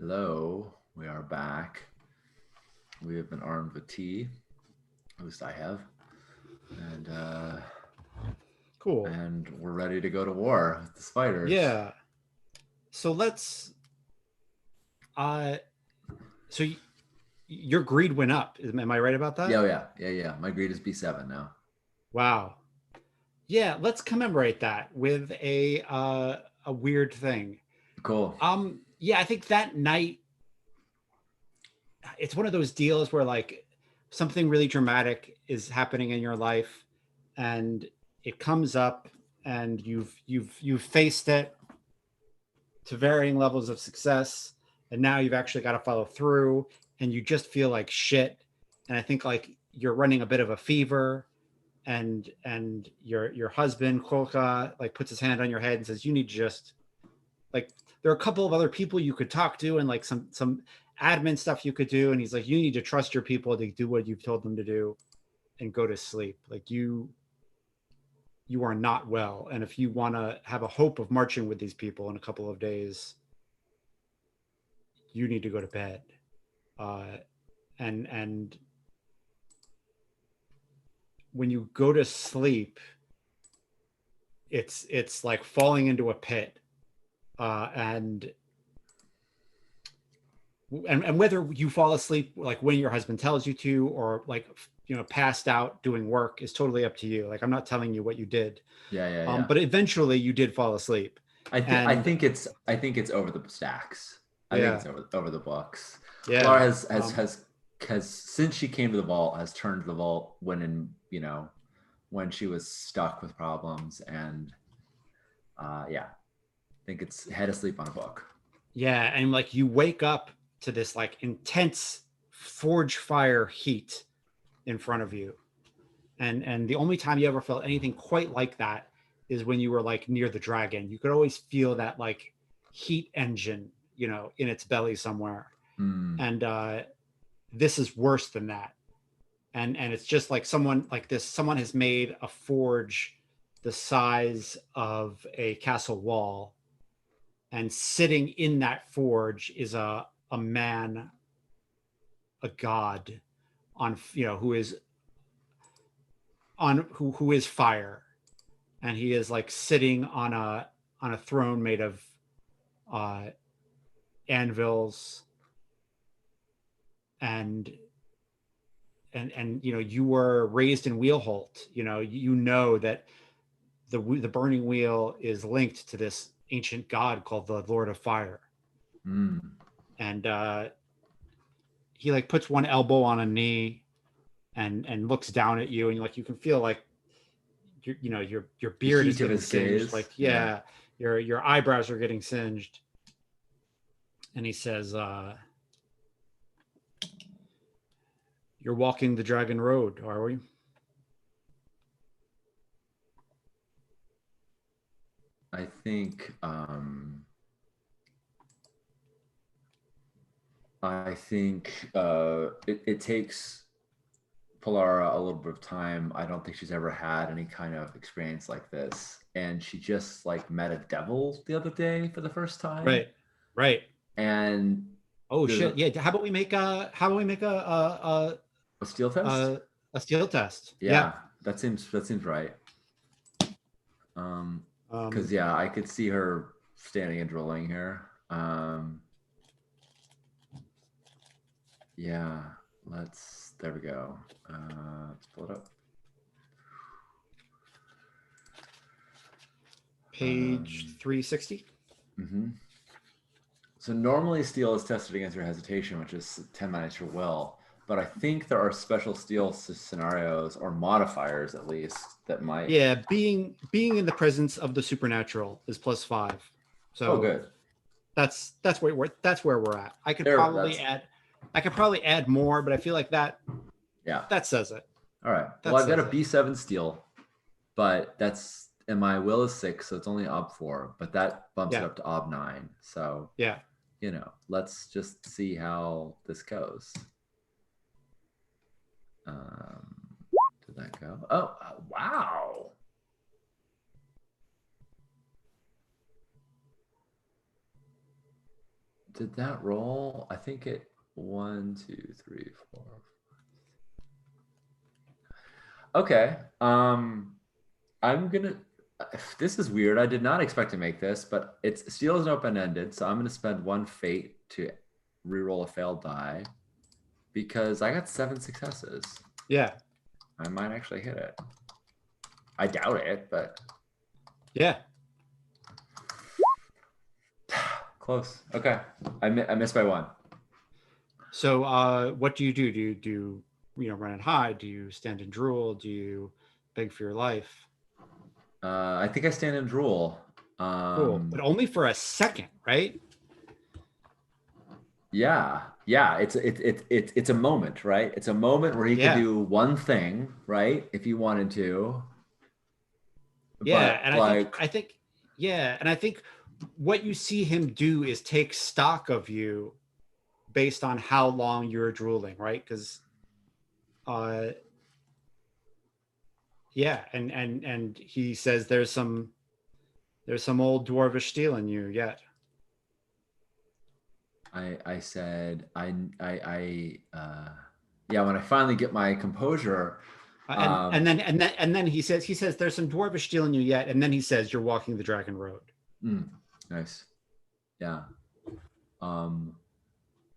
Hello, we are back. We have been armed with tea. At least I have, and Cool. and we're ready to go to war with the spiders. Yeah. So let's uh so your greed went up. Am I right about Yeah, that? oh, yeah. My greed is B7 now. Wow. Yeah, let's commemorate that with a weird thing. Cool. Yeah, I think that night it's one of those deals where like something really dramatic is happening in your life and it comes up and you've faced it to varying levels of success, and now you've actually got to follow through and you just feel like shit. And I think like you're running a bit of a fever, and your husband Kolka like puts his hand on your head and says you need to just like, there are a couple of other people you could talk to and like some admin stuff you could do, and he's like you need to trust your people to do what you've told them to do and go to sleep. Like you are not well, and if you want to have a hope of marching with these people in a couple of days, you need to go to bed. uh, and when you go to sleep, it's like falling into a pit, and whether you fall asleep like when your husband tells you to, or like passed out doing work, is totally up to you. Like I'm not telling you what you did, Yeah. but eventually you did fall asleep. I And think it's over the stacks. I think yeah, it's over the books. Laura yeah, has since she came to the vault has turned to the vault when she was stuck with problems, and yeah, I think it's head asleep on a book. yeah, and like you wake up to this like intense forge fire heat in front of you, and the only time you ever felt anything quite like that is when you were like near the dragon. You could always feel that like heat engine, in its belly somewhere. Mm. And this is worse than that. And it's just like someone has made a forge the size of a castle wall, and sitting in that forge is a man, a god, on who is who is fire, and he is like sitting on a throne made of uh, anvils, and you were raised in Wheelholt. You know that the burning wheel is linked to this ancient god called the Lord of Fire, Mm. and he like puts one elbow on a knee and looks down at you, and like you can feel like your The beard is heat of getting his singed, gaze. like Yeah. yeah, your eyebrows are getting singed, and he says, "You're walking the Dragon Road, are we?" I think it takes Polara a little bit of time. I don't think she's ever had any kind of experience like this. And she just like met a devil the other day for the first time. Right, right. And Oh there's shit! Yeah. How about we make a steel test. a, a steel test? Yeah. Yeah, that seems right. Um, because Um, yeah, I could see her standing and drilling here. Yeah, there we go. Let's pull it up. page 360. Mm-hmm. So normally steel is tested against your hesitation, which is 10 minus your will. But I think there are special steel scenarios or modifiers, at least, that might. Yeah, being in the presence of the supernatural is +5. Oh, So good. that's where we're at. There, that's I could probably add more, but I feel like yeah. that says it. All right. Well, That I've got a says it. B7 steel, but that's and my will is 6, so it's only ob 4, but that bumps it Yeah. up to ob 9. So Yeah. let's just see how this goes. Um, did that go? Oh, wow. Did that roll? I think it 1, 2, 3, 4. Okay. I'm gonna. This is weird. I did not expect to make this, but it's steel is open ended, so I'm gonna spend one fate to reroll a failed die because I got 7 successes. Yeah. I might actually hit it. I doubt it, but Yeah. close. Okay, I missed by 1. So what do? Do you run and hide? Do you stand and drool? Do you beg for your life? I think I stand and drool. Cool. But only for a second, right? Yeah. It's a moment, right? It's a moment where he could Yeah. do one thing, right, if he wanted to. Yeah. But And like, I think what you see him do is take stock of you based on how long you're drooling, right? Because uh yeah, and he says there's some old dwarvish steel in you yet. I said yeah, when I finally get my composure, And then he says there's some dwarvish steel in you yet, and then he says you're walking the dragon road. nice. Yeah. Um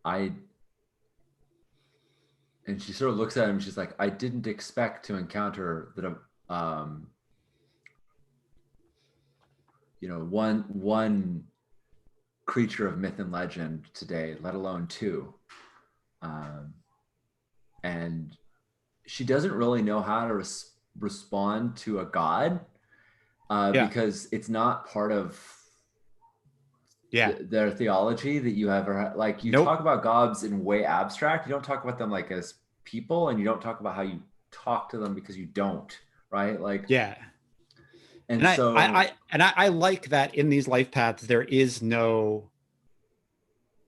I and she sort of looks at him, she's like, I didn't expect to encounter that one creature of myth and legend today, let alone 2. Um and she doesn't really know how to respond to a god Yeah. because it's not part of Yeah. their theology that you ever like. You Nope. talk about gods in way abstract. You don't talk about them like as people, and you don't talk about how you talk to them because you don't, right? Like, Yeah. and so I like that in these life paths there is no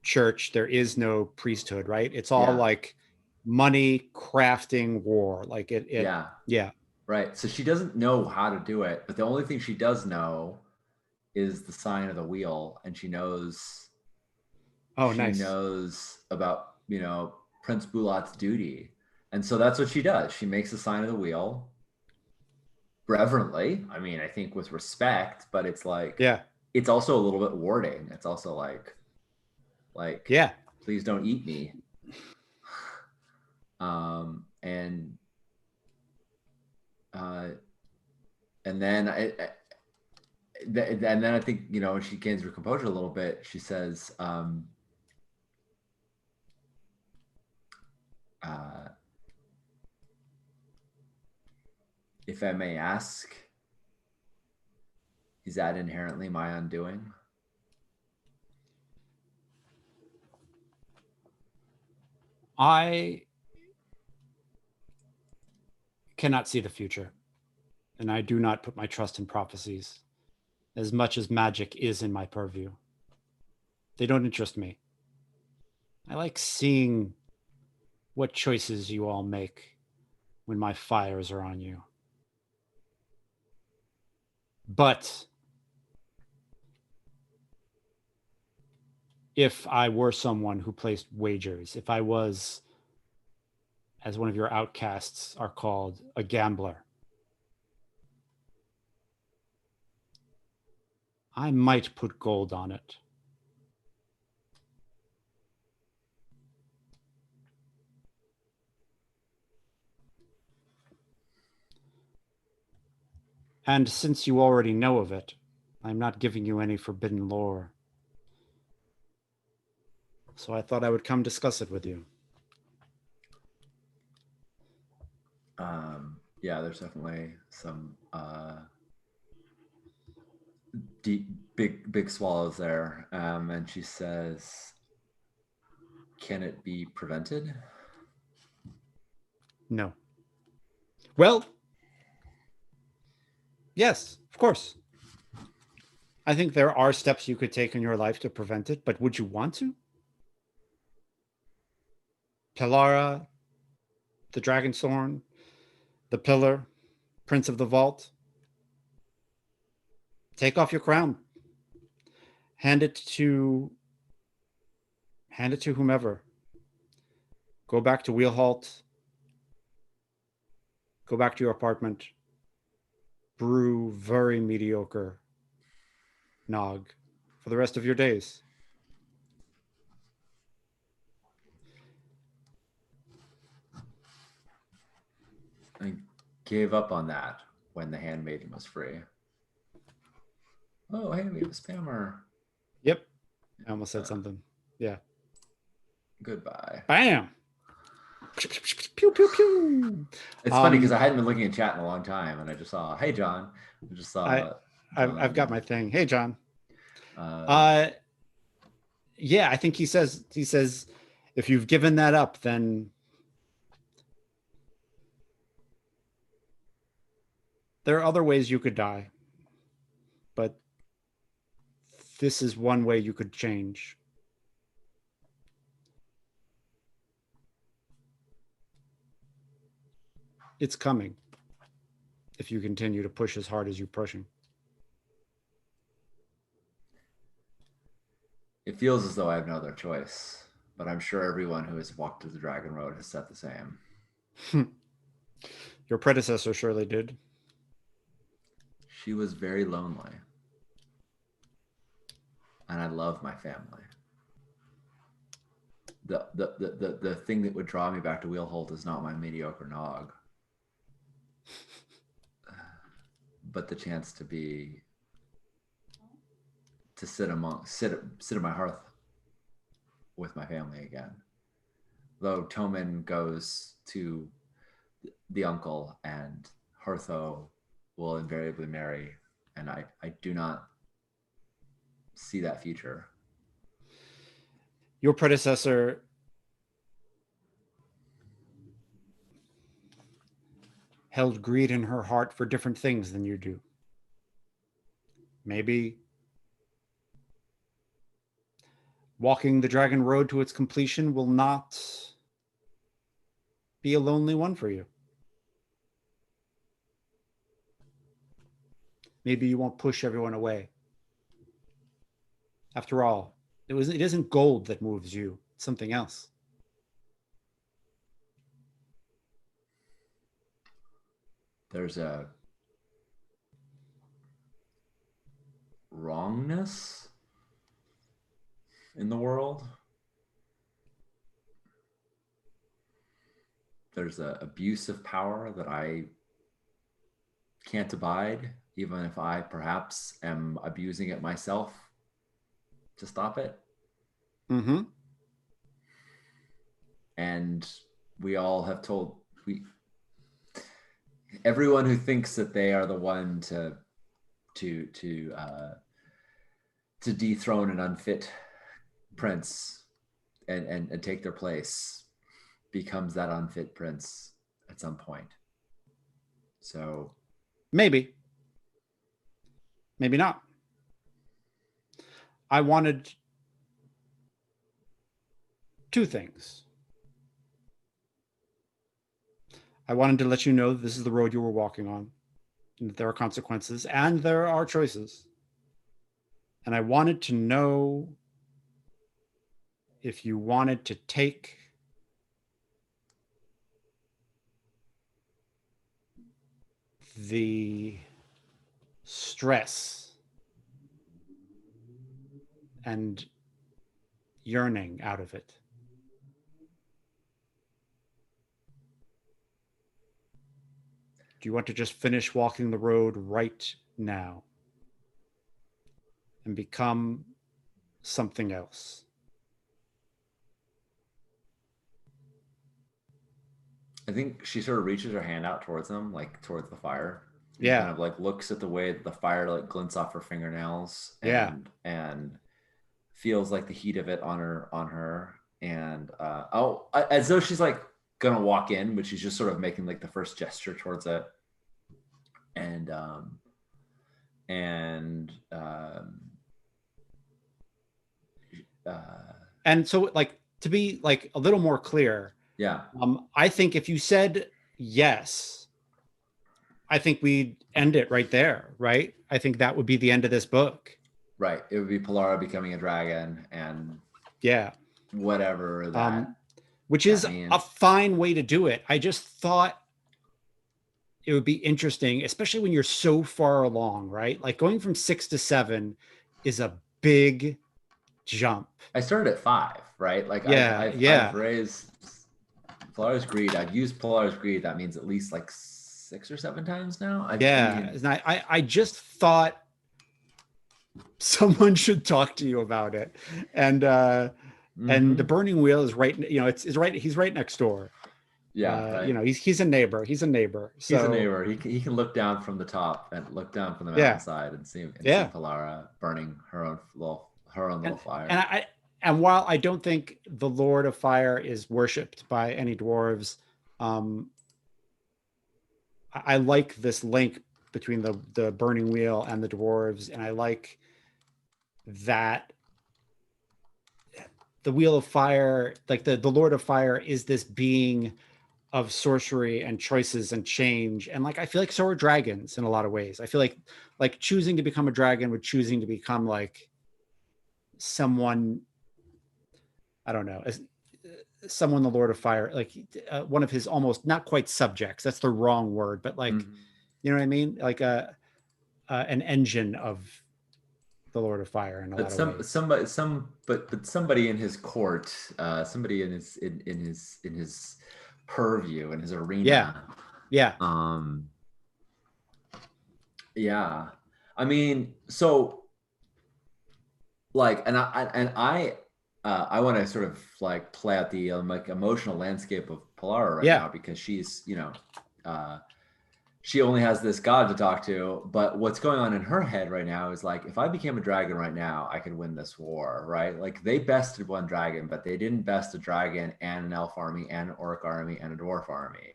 church, there is no priesthood, right? It's all yeah, like money, crafting, war. Like it yeah, yeah. right. So she doesn't know how to do it, but the only thing she does know is the sign of the wheel, and Oh, she nice. knows about Prince Bulat's duty, and so that's what she does. She makes the sign of the wheel reverently. I mean, I think with respect, but it's like Yeah. it's also a little bit warding. It's also like Yeah. please don't eat me. And uh, and then and then I think when she gains her composure a little bit, she says, uh, "If I may ask, is that inherently my undoing?" I cannot see the future, and I do not put my trust in prophecies as much as magic is in my purview. They don't interest me. I like seeing what choices you all make when my fires are on you. But if I were someone who placed wagers, if I was, as one of your outcasts are called, a gambler, I might put gold on it. And since you already know of it, I'm not giving you any forbidden lore. So I thought I would come discuss it with you. Yeah, there's definitely some deep, big swallows there. And she says, "Can it be prevented?" No. Well, yes, of course. I think there are steps you could take in your life to prevent it, but would you want to? Pelara, the Dragonthorn, the Pillar, Prince of the Vault. Take off your crown. Hand it to Hand it to whomever. Go back to Wheelhalt. Go back to your apartment. Brew very mediocre nog for the rest of your days. I gave up on that when the handmaiden was free. Oh, hey, we have a spammer. Yep. I almost said something. Yeah. Goodbye. Bam. Pew, pew, pew. It's funny because I hadn't been looking at chat in a long time, and I just saw, "Hey, John." I just saw. I've got my thing. Hey, John. Yeah, I think he says if you've given that up, then there are other ways you could die, but this is one way you could change. It's coming if you continue to push as hard as you're pushing. It feels as though I have no other choice, but I'm sure everyone who has walked the Dragon Road has said the same. Your predecessor surely did. She was very lonely. And I love my family. The thing that would draw me back to Wheelholt is not my mediocre nog, but the chance to sit at my hearth with my family again. Though Tommen goes to the uncle and Hertho will invariably marry, and I do not see that future. Your predecessor held greed in her heart for different things than you do. Maybe walking the Dragon Road to its completion will not be a lonely one for you. Maybe you won't push everyone away. After all, it isn't gold that moves you, it's something else. There's a wrongness in the world. There's an abuse of power that I can't abide, even if I perhaps am abusing it myself to stop it. Mm-hmm. And we all have everyone who thinks that they are the one to dethrone an unfit prince and take their place becomes that unfit prince at some point. So maybe not. I wanted two things. I wanted to let you know this is the road you were walking on, and that there are consequences and there are choices. And I wanted to know if you wanted to take the stress and yearning out of it. Do you want to just finish walking the road right now and become something else? I think she sort of reaches her hand out towards them, like towards the fire. Yeah. Kind of like looks at the way the fire like glints off her fingernails. And feels like the heat of it on her. And as though she's like gonna walk in, but she's just sort of making like the first gesture towards it. And so, like, to be like a little more clear, yeah, I think if you said yes, I think we'd end it right there, right? I think that would be the end of this book. right. It would be Polara becoming a dragon, and yeah, whatever um, which is that a means. fine way to do it. I just thought it would be interesting, especially when you're so far along, right? Like going from 6 to 7 is a big jump. I started at 5, right? Like Yeah, I've yeah, raised Polaris Greed. I've used Polaris Greed. That means at least like 6 or 7 times now. I yeah. mean, And I just thought someone should talk to you about it. And the mhm. burning wheel is right, it's right, he's right next door. Yeah, right. He's a neighbor. He's a neighbor. He's a So neighbor. He can look down from the top and look down from the yeah, mountainside and see yeah. Polara burning her own little And fire. and I and while I don't think the Lord of Fire is worshipped by any dwarves, um, I like this link between the burning wheel and the dwarves, and I like that the wheel of fire, like the Lord of Fire, is this being of sorcery and choices and change. And like I feel like so are dragons in a lot of ways. I feel like choosing to become a dragon with choosing to become like someone, I don't know, as someone the Lord of Fire, like one of his almost not quite subjects. That's the wrong word, but like, Mhm. you know what I mean? Like an engine of the Lord of Fire in a But lot of ways. but somebody in his court, somebody in his purview, in his Yeah, arena. yeah, Um, yeah. I mean, so like, I want to sort of like play out the like emotional landscape of Polara right yeah, now because she's, uh, she only has this god to talk to. But what's going on in her head right now is like, if I became a dragon right now, I could win this war, right? Like they bested one dragon, but they didn't best a dragon and an elf army and an orc army and a dwarf army,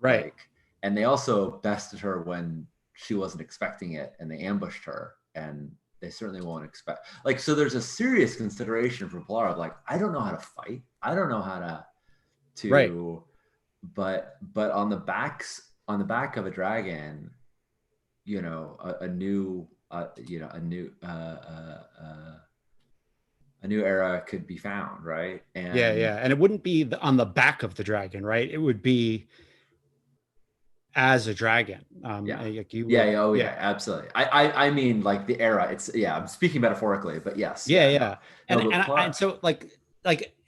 right. like, and they also bested her when she wasn't expecting it and they ambushed her and they certainly won't expect like, so there's a serious consideration for Polara. Like, I don't know how to fight. I don't know how Right. to but on the back of a dragon, a new a new era could be found, right? Yeah, And yeah. And it wouldn't be on the back of the dragon, right? It would be as a dragon. yeah, Like you yeah, would, yeah, oh yeah, yeah, absolutely. I mean, like the era. It's, yeah, I'm speaking metaphorically, but yes, yeah, yeah, no, yeah. no, And but and so like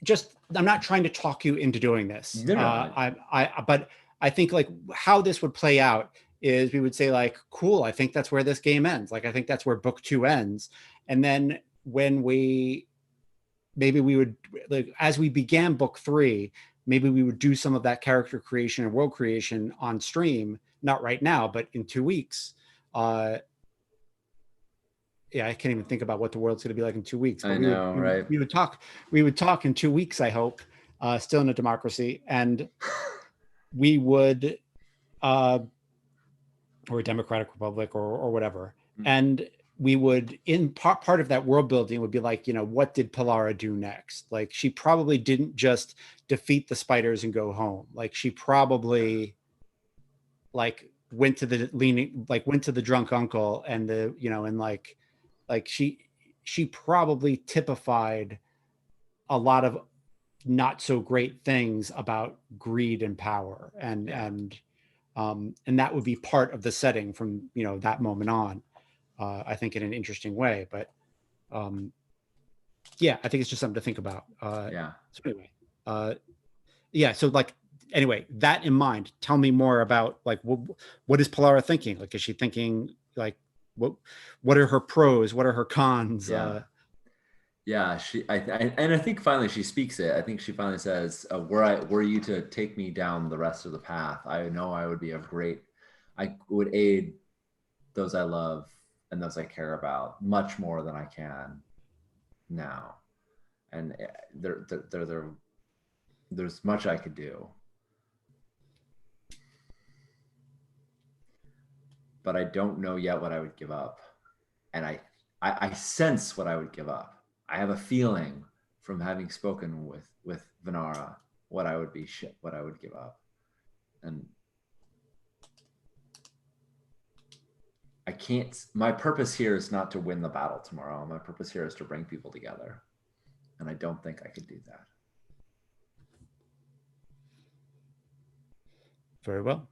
just I'm not trying to talk you into doing this. no, no, But I think like how this would play out is we would say like, cool, I think that's where this game ends. Like I think that's where book 2 ends. And then when we maybe we would, like as we began book 3, maybe we would do some of that character creation and world creation on stream, not right now, but in 2 weeks. uh yeah, I can't even think about what the world's going to be like in 2 weeks, but I know, right? we would talk in 2 weeks, I hope, still in a democracy, and we would, uh or a democratic republic, or whatever, and we would, in part of that world building would be like, what did Polara do next? Like she probably didn't just defeat the spiders and go home. Like she probably like went to the drunk uncle, and and like she probably typified a lot of not so great things about greed and power, Yeah, and that would be part of the setting from that moment on. I think in an interesting way, but um, yeah, I think it's just something to think about. yeah. So anyway, uh, yeah, so like anyway, that in mind, tell me more about like what is Polara thinking? Like, is she thinking like what what are her pros? What are her cons? Yeah. Yeah, and I think finally she speaks it. I think she finally says, were you to take me down the rest of the path, I know I would be I would aid those I love and those I care about much more than I can now. And there's much I could do, but I don't know yet what I would give up. And I sense what I would give up. I have a feeling from having spoken with Venara what I would give up. And I can't. My purpose here is not to win the battle tomorrow. My purpose here is to bring people together. and I don't think I could do that. Very well.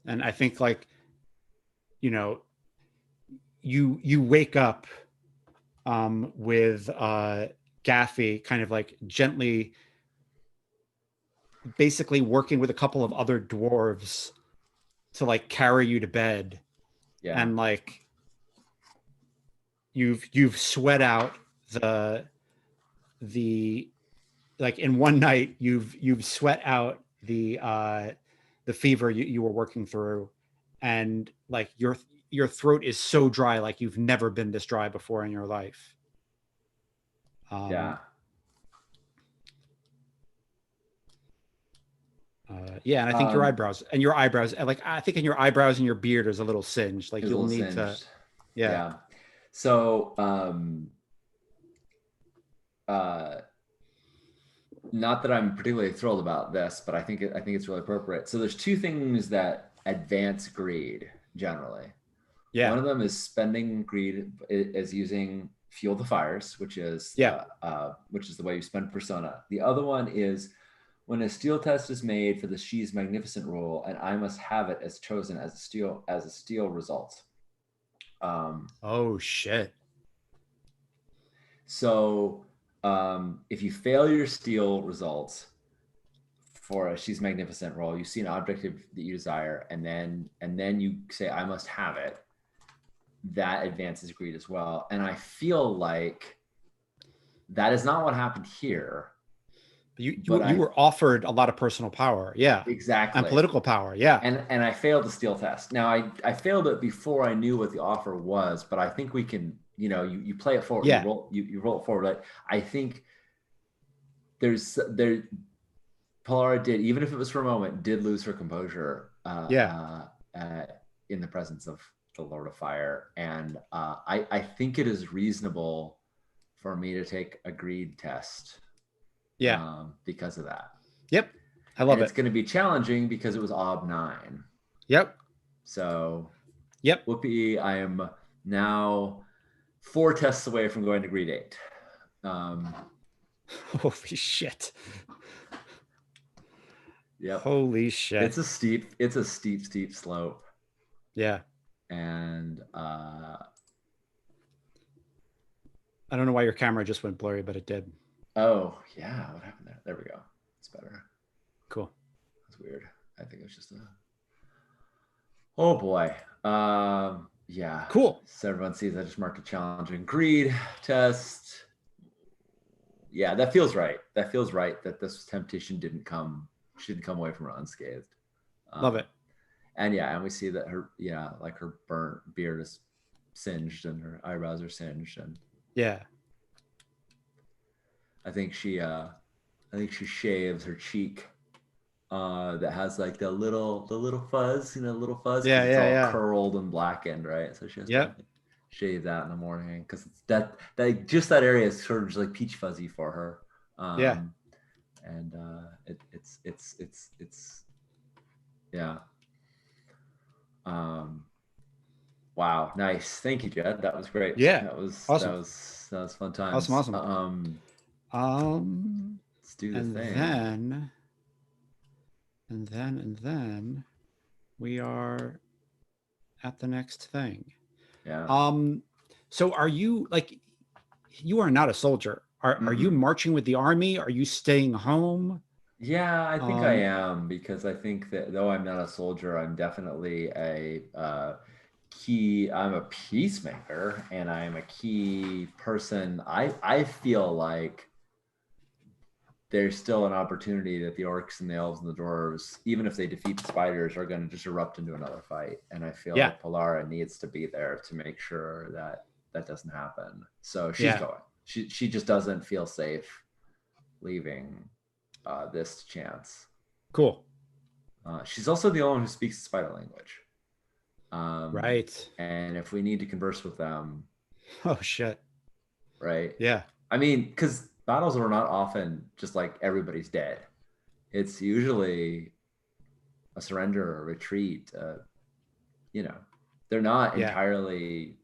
And I think like, you know, you wake up with Gaffy kind of like gently basically working with a couple of other dwarves to like carry you to bed. Yeah. And like you've sweat out the like in one night you've sweat out the fever you were working through, and like your throat is so dry like you've never been this dry before in your life. Yeah. Yeah, and I think your eyebrows, like I think in your eyebrows and your beard is a little singed. It Like was a you'll little need to, singed. yeah, Yeah. So, not that I'm particularly thrilled about this, but I think it's really appropriate. So there's two things that advance greed generally. yeah, One of them is spending greed is using fuel the fires, yeah. which is the way you spend persona. The other one is when a steel test is made for the She's Magnificent rule, and I must have it as chosen as a steel result. Oh shit. So if you fail your steel results for a She's Magnificent roll, you see an objective that you desire, and then you say I must have it. That advances greed as well. And I feel like that is not what happened here. You were offered a lot of personal power, yeah, and Exactly. political power, yeah, And I failed the steel test. Now I failed it before I knew what the offer was, but I think we can, you play it forward, yeah, you roll it forward. I think there Polara did, even if it was for a moment, did lose her composure yeah. in the presence of the Lord of Fire, and I think it is reasonable for me to take a greed test Yeah. because of that. Yep. I And love it's it. going to be challenging because it was ob 9. Yep. So, Yep. whoopee, I am now 4 tests away from going to greed 8. Holy shit. Yep. Holy shit. It's a steep slope. Yeah. And I don't know why your camera just went blurry, but it did. oh yeah, what happened there? There we go. It's better. Cool. That's weird. I think it was just a. Oh boy. Yeah. Cool. So everyone sees I just marked a challenging greed test. Yeah, that feels right. That feels right that this temptation shouldn't come away from her unscathed. Love it. And yeah, and we see that like her burnt beard is singed and her eyebrows are singed, and Yeah. I think she shaves her cheek that has like the little fuzz, little fuzz, Yeah. because it's Yeah. all Yeah. curled and blackened, right? So she has to Yep. shave that in the morning because it's that just that area is sort of just like peach fuzzy for her. Yeah. And it's yeah. Wow, nice. Thank you, Jed. That was great. Yeah. That was Awesome. fun Awesome. times. Awesome. Let's do the And thing. then we are at the next thing. Yeah. So are you like, you are not a soldier. Are you Mm-mm. marching with the army? Are you staying home? Yeah, I think I am, because I think that though I'm not a soldier, I'm definitely I'm a peacemaker, and I'm a key person. I feel like there's still an opportunity that the orcs and the elves and the dwarves, even if they defeat the spiders, are going to just erupt into another fight. And I feel Yeah. like Polara needs to be there to make sure that that doesn't happen. So she's Yeah. going. She just doesn't feel safe leaving this chance. Cool. She's also the only one who speaks the spider language. Right. And if we need to converse with them, Oh shit. right? Yeah. I mean, because battles are not often just like everybody's dead. It's usually a surrender, a retreat. You know, they're not Yeah. entirely.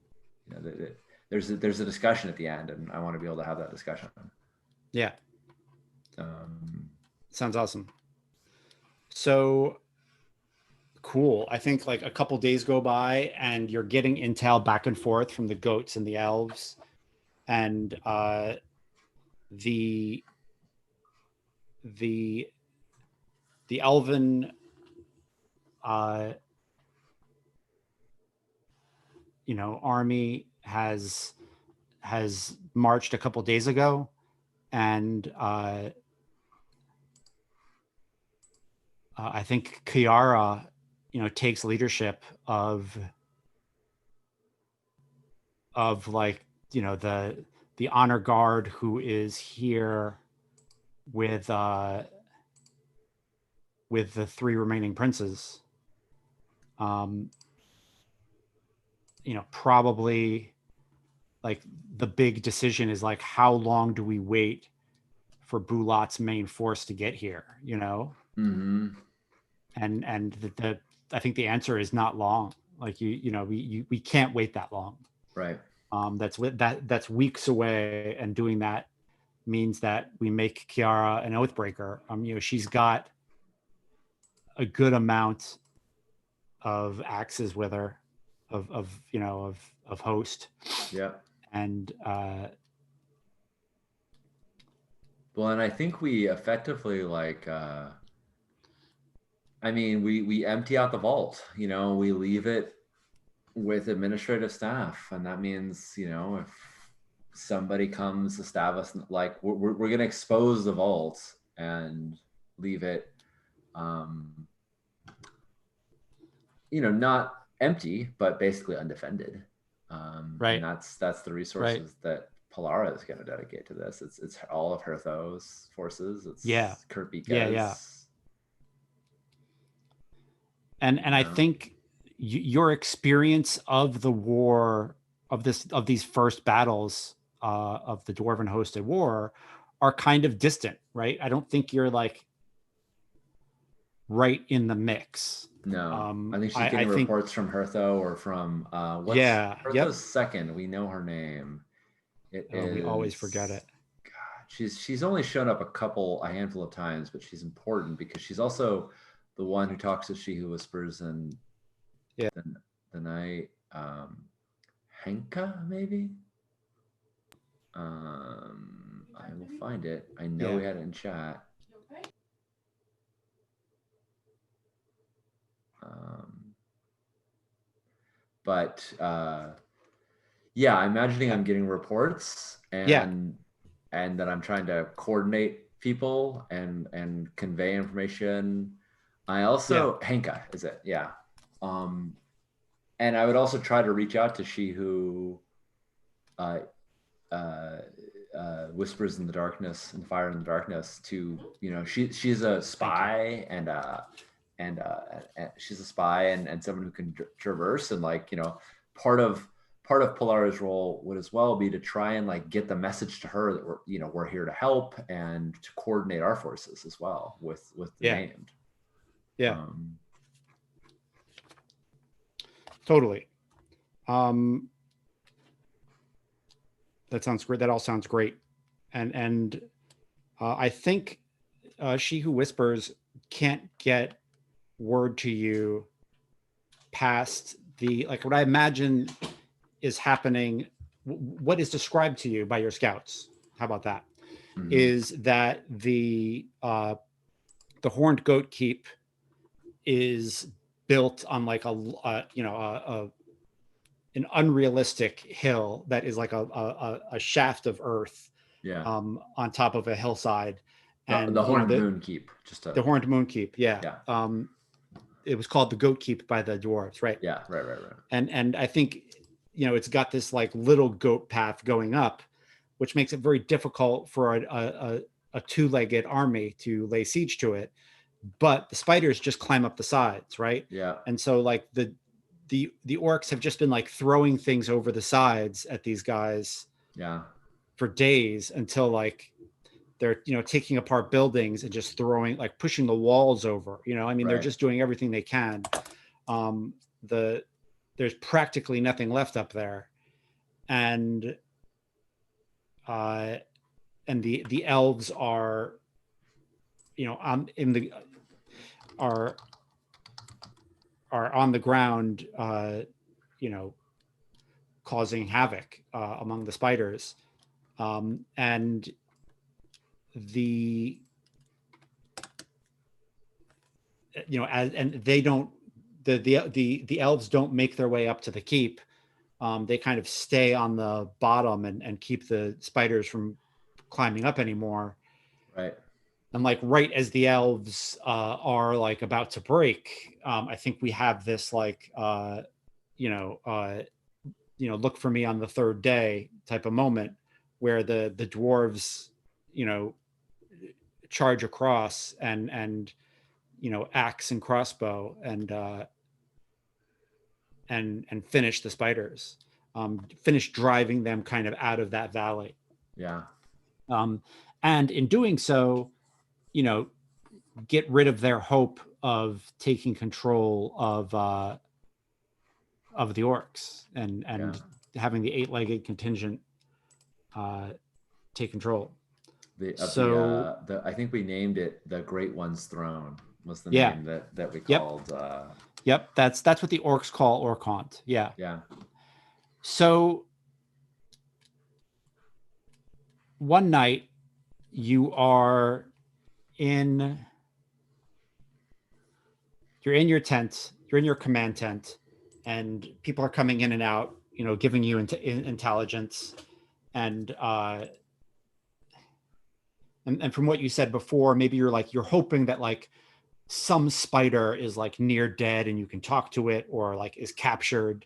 You know, there's a discussion at the end, and I want to be able to have that discussion. Yeah. Um, Sounds awesome. So cool. I think like a couple days go by and you're getting intel back and forth from the goats and the elves, and the the the elven uh army has marched a couple days ago, and I think Kiara takes leadership of like the honor guard who is here with the three remaining princes. Probably like the big decision is like, how long do we wait for Bulat's main force to get here? mm-hmm. And the I think the answer is not long. Like we can't wait that long. Right. That's weeks away, and doing that means that we make Kiara an oathbreaker. She's got a good amount of axes with her, of host. Yeah. And well, and I think we effectively we empty out the vault. We leave it with administrative staff, and that means if somebody comes to stab us, like we're going to expose the vault and leave it not empty, but basically undefended. Right. And that's the resources that Polara is going to dedicate to this. It's all of Hertho's forces. It's Kurpika's. Yeah. And I think your experience of the war, of these first battles of the Dwarven hosted war, are kind of distant, right? I don't think you're like right in the mix. No, I think she's getting reports from Hertho or from what's Hertho's second. We know her name. We always forget it. God, she's only shown up a handful of times, but she's important because she's also the one who talks to She Who Whispers and the night Henka, maybe. I will find it. I know we had it in chat. But I'm imagining I'm getting reports and that I'm trying to coordinate people and convey information. I also Henka is it? Yeah. And I would also try to reach out to She Who whispers in the darkness and fire in the darkness to she's a spy and she's a spy and someone who can traverse, and part of Polara's role would as well be to try and get the message to her that we're here to help and to coordinate our forces as well with the named. Totally. That sounds great. That all sounds great. And I think She Who Whispers can't get word to you past what I imagine is happening, what is described to you by your scouts. How about that? Mm-hmm. Is that the Horned Goat Keep is built on like an unrealistic hill that is like a shaft of earth on top of a hillside. And the Horned Moon Keep, the Horned Moon Keep, it was called the Goat Keep by the dwarves, right? Yeah, right. And I think it's got this like little goat path going up, which makes it very difficult for a two-legged army to lay siege to it. But the spiders just climb up the sides, right? Yeah. And so like the orcs have just been like throwing things over the sides at these guys for days until like they're taking apart buildings and just throwing, like pushing the walls over, they're just doing everything they can. There's practically nothing left up there, and uh, the elves are, in the are on the ground, you know, causing havoc among the spiders, and the and they don't, the elves don't make their way up to the keep. They kind of stay on the bottom and keep the spiders from climbing up anymore. Right. And like right as the elves are like about to break, I think we have this like you know uh, look for me on the third day type of moment where the dwarves, you know charge across and axe and crossbow and finish the spiders, finish driving them kind of out of that valley. Yeah. um, and in doing so, you know get rid of their hope of taking control of the orcs Yeah. and having the eight-legged contingent uh, take control. So The I think we named it the Great One's Throne was the yeah, name that we yep, called. yep. That's what the orcs call Orcont. Yeah. Yeah. So one night you are in you're in your tent, you're in your command tent, and people are coming in and out, giving you intelligence, and and from what you said before, maybe you're hoping that like some spider is like near dead and you can talk to it, or like is captured,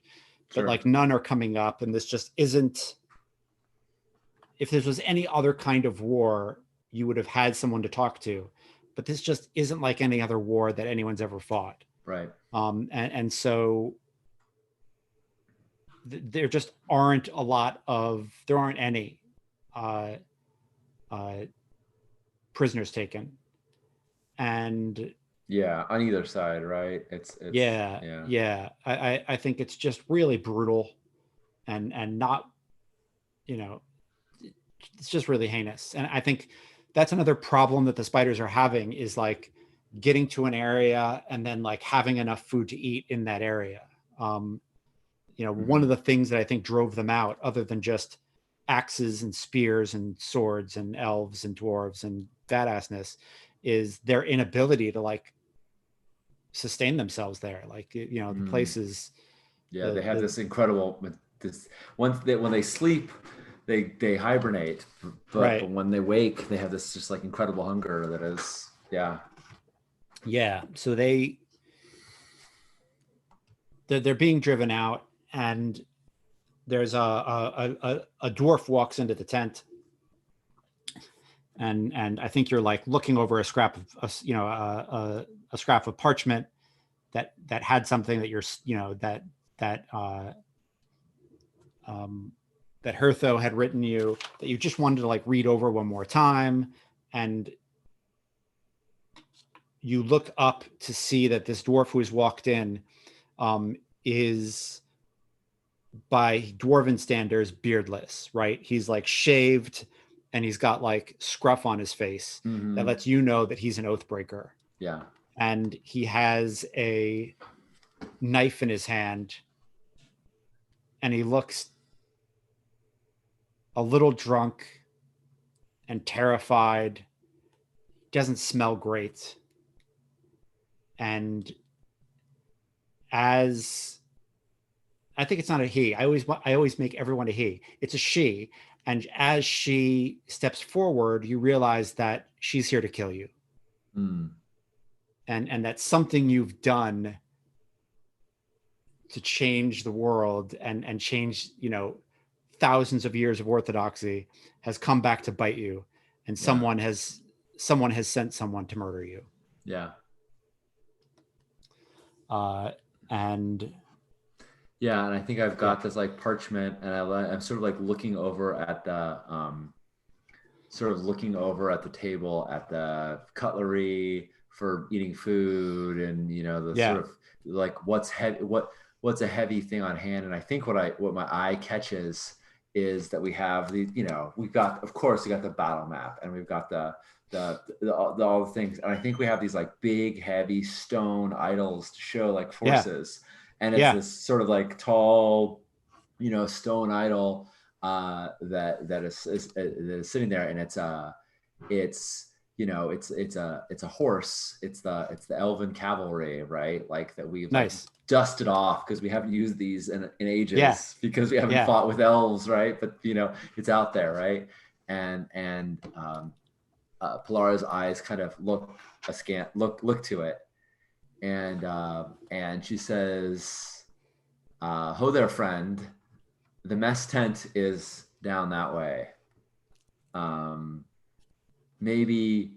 but Sure. like none are coming up, and this just isn't. If this was any other kind of war, you would have had someone to talk to, but this just isn't like any other war that anyone's ever fought. Right. And so there just aren't there aren't any uh, uh, prisoners taken. And Yeah. On either side, right? yeah, Yeah. yeah, I think it's just really brutal, and not, you know, it's just really heinous. And I think that's another problem that the spiders are having is like getting to an area and then like having enough food to eat in that area. Um, One of Hmm. the things that I think drove them out, other than just axes and spears and swords and elves and dwarves and badassness, is their inability to like sustain themselves there. Like, the Mm. places, Yeah. They have the this incredible this once they when they sleep, they hibernate, but right, when they wake, they have this just like incredible hunger that is, yeah. yeah. So they're being driven out, and there's a dwarf walks into the tent, and I think you're like looking over a scrap of a scrap of parchment that had something that that um, that Hertho had written you, that you just wanted to like read over one more time. And you look up to see that this dwarf who has walked in is, by dwarven standards, beardless, right? He's like shaved, and he's got like scruff on his face that Hmm. lets you know that he's an oathbreaker. Yeah. And he has a knife in his hand, and he looks a little drunk and terrified. Doesn't smell great. And as I think it's not a he. I always make everyone a he. It's a she. And as she steps forward, you realize that she's here to kill you, Mm. and that's something you've done to change the world and change, thousands of years of orthodoxy has come back to bite you, and Yeah. someone has sent someone to murder you. Yeah. Uh, and Yeah, and I think I've yeah, got this like parchment, and I'm sort of like looking over at looking over at the table at the cutlery for eating food, and the sort yeah, of like what's a heavy thing on hand. And I think what my eye catches is that we have the, we've got, of course, we got the battle map, and we've got all the things, and I think we have these like big heavy stone idols to show like Yeah. forces, and it's Yeah. this sort of like tall, stone idol that is sitting there, and it's it's a horse. It's the elven cavalry, right? Like that we've like Nice. dusted off because we haven't used these in Yeah. ages because we haven't Yeah. fought with elves, right? But it's out there, right? And Polara's eyes kind of look to it, and she says, "Ho there, friend. The mess tent is down that way. Um, maybe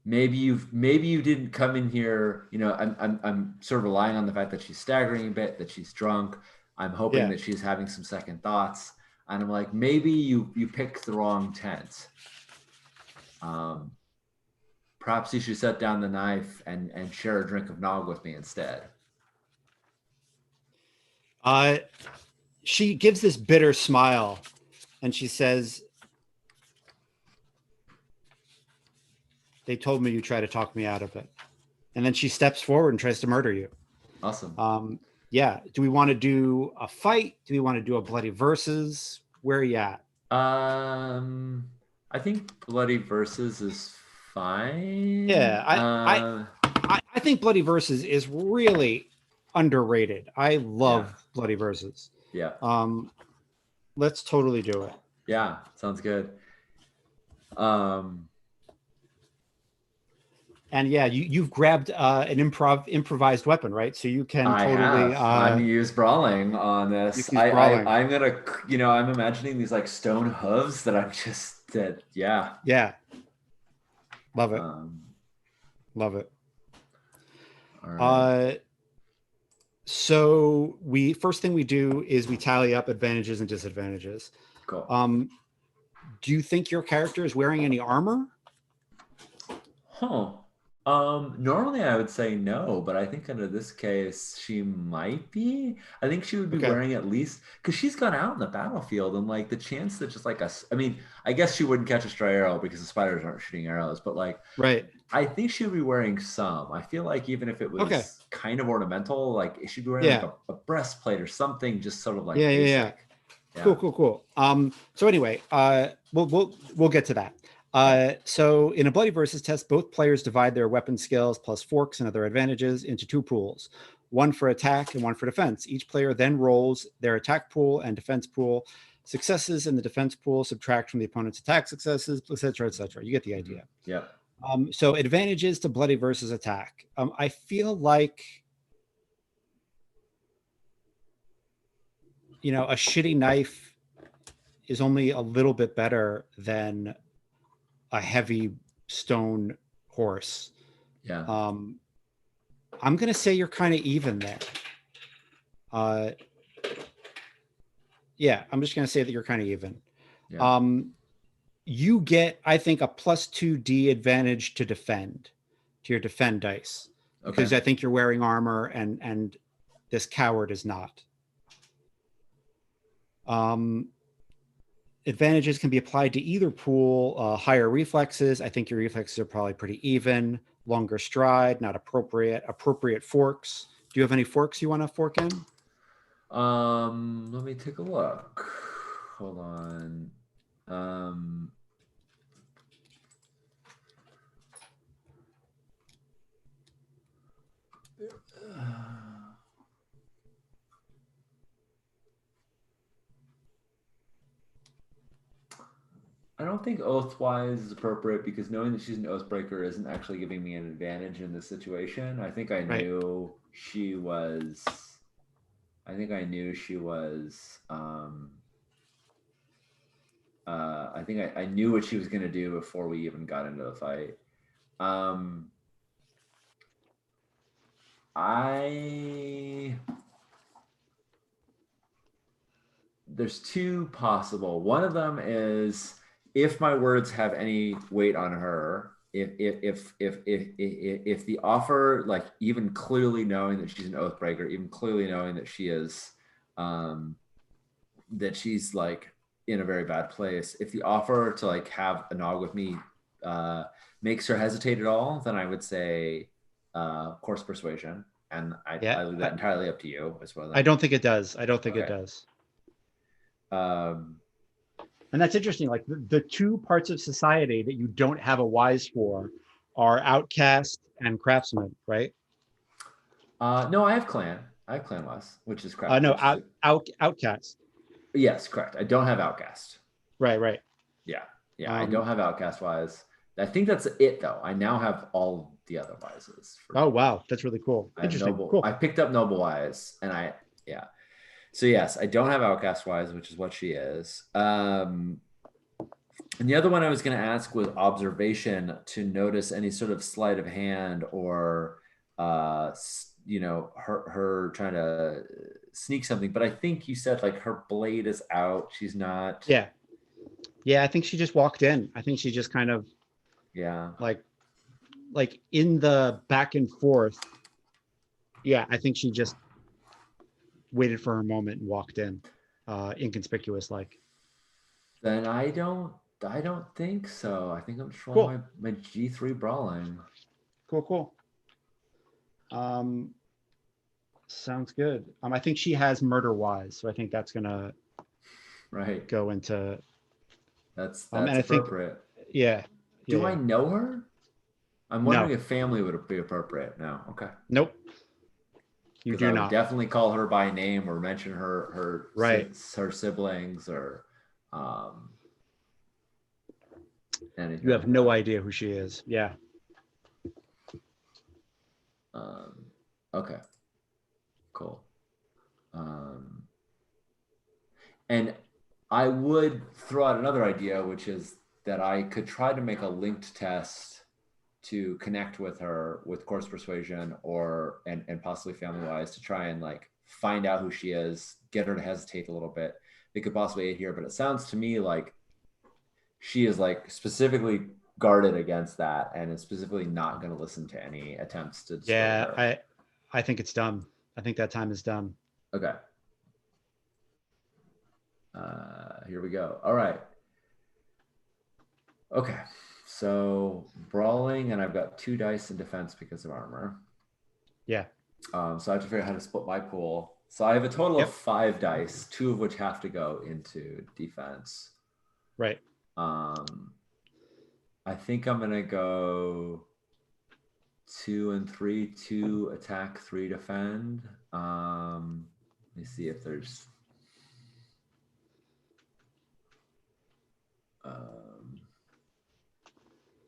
maybe you didn't come in here. I'm sort of relying on the fact that she's staggering a bit, that she's drunk. I'm hoping Yeah. that she's having some second thoughts, and I'm like, maybe you picked the wrong tent. Perhaps you should set down the knife and share a drink of nog with me instead." Uh, she gives this bitter smile, and she says, "They told me you tried to talk me out of it." And then she steps forward and tries to murder you. Awesome. Yeah. Do we want to do a fight? Do we want to do a bloody versus? Where are you at? I think bloody versus is fine. Yeah, I think bloody versus is really underrated. I love bloody versus. Yeah. Let's totally do it. Yeah, sounds good. And yeah, you've grabbed an improvised weapon, right? So you can totally. I'm use brawling on this. I'm gonna, I'm imagining these like stone hooves that I'm just that. Yeah. Yeah. Love it. Love it. All right. So first thing we do is we tally up advantages and disadvantages. Cool. Do you think your character is wearing any armor? Normally I would say no, but I think under this case she might be. I think she would be wearing at least, because she's gone out in the battlefield, and like the chance that just like I guess she wouldn't catch a stray arrow because the spiders aren't shooting arrows, but like, right. I think she would be wearing some. I feel like even if it was kind of ornamental, like it should be wearing like a breastplate or something, just sort of like basic. Yeah. Cool. So anyway, we'll get to that. So in a bloody versus test, both players divide their weapon skills plus forks and other advantages into two pools, one for attack and one for defense. Each player then rolls their attack pool and defense pool. Successes in the defense pool subtract from the opponent's attack successes, etc., etc. You get the idea. Yeah. So advantages to bloody versus attack. I feel like, a shitty knife is only a little bit better than a heavy stone horse. Yeah. I'm going to say you're kind of even there. Yeah, I'm just going to say that you're kind of even. Yeah. You get, I think, a +2D advantage to your defend dice. Because I think you're wearing armor and this coward is not. Advantages can be applied to either pool. Higher reflexes. I think your reflexes are probably pretty even. Longer stride, not appropriate. Appropriate forks. Do you have any forks you want to fork in? Let me take a look. Hold on. I don't think Oathwise is appropriate because knowing that she's an Oathbreaker isn't actually giving me an advantage in this situation. I think I knew she was. I think I knew she was. I think I knew what she was going to do before we even got into the fight. There's two possible. One of them is, if my words have any weight on her, if the offer, like even clearly knowing that she's an Oathbreaker, even clearly knowing that she is, that she's like in a very bad place. If the offer to like have a nog with me makes her hesitate at all, then I would say course persuasion, and Yeah, I leave that entirely up to you as well. I don't think it does. I don't think it Okay. does. Um, And that's interesting. Like the two parts of society that you don't have a wise for are outcast and craftsman, right? no, I have clan. I have clan wise, which is No, which is outcast. yes, correct. I don't have outcast. Right, right. Yeah, yeah, I don't Um, have outcast wise. I think that's it though. I now have all the other wises. oh wow, that's really cool. I have Interesting. noble. Cool. I picked up noble wise, and yeah. So yes, I don't have outcast wise, which is what she is. And the other one I was going to ask was observation to notice any sort of sleight of hand or, her trying to sneak something. But I think you said like her blade is out. She's not. Yeah. Yeah, I think she just walked in. I think she just kind of Yeah. like in the back and forth. Yeah, I think she just waited for her moment and walked in, inconspicuous like. Then I don't think so. I think I'm just rolling Cool. my G3 brawling. Cool. Sounds good. I think she has murder wise, so I think that's gonna Right. go into. That's And I think, appropriate. yeah. Do I know her? I'm wondering No. if family would be appropriate. No. Okay. Nope. You Because do I would not. definitely call her by name or mention her Right. her siblings or um, anything You have like no that. idea who she is. Yeah. Okay, cool. And I would throw out another idea, which is that I could try to make a linked test to connect with her with course persuasion or and possibly family wise to try and like find out who she is, get her to hesitate a little bit. They could possibly aid here, but it sounds to me like she is like specifically guarded against that and is specifically not going to listen to any attempts to dissuade Yeah. her. I think it's done. I think that time is done. Okay. Here we go. All right. Okay. So brawling, and I've got 2 dice in defense because of armor. Yeah. So I have to figure out how to split my pool. So I have a total Yep. of 5 dice, 2 of which have to go into defense. Right. I think I'm gonna go 2 and 3, 2 attack, 3 defend. Let me see if there's.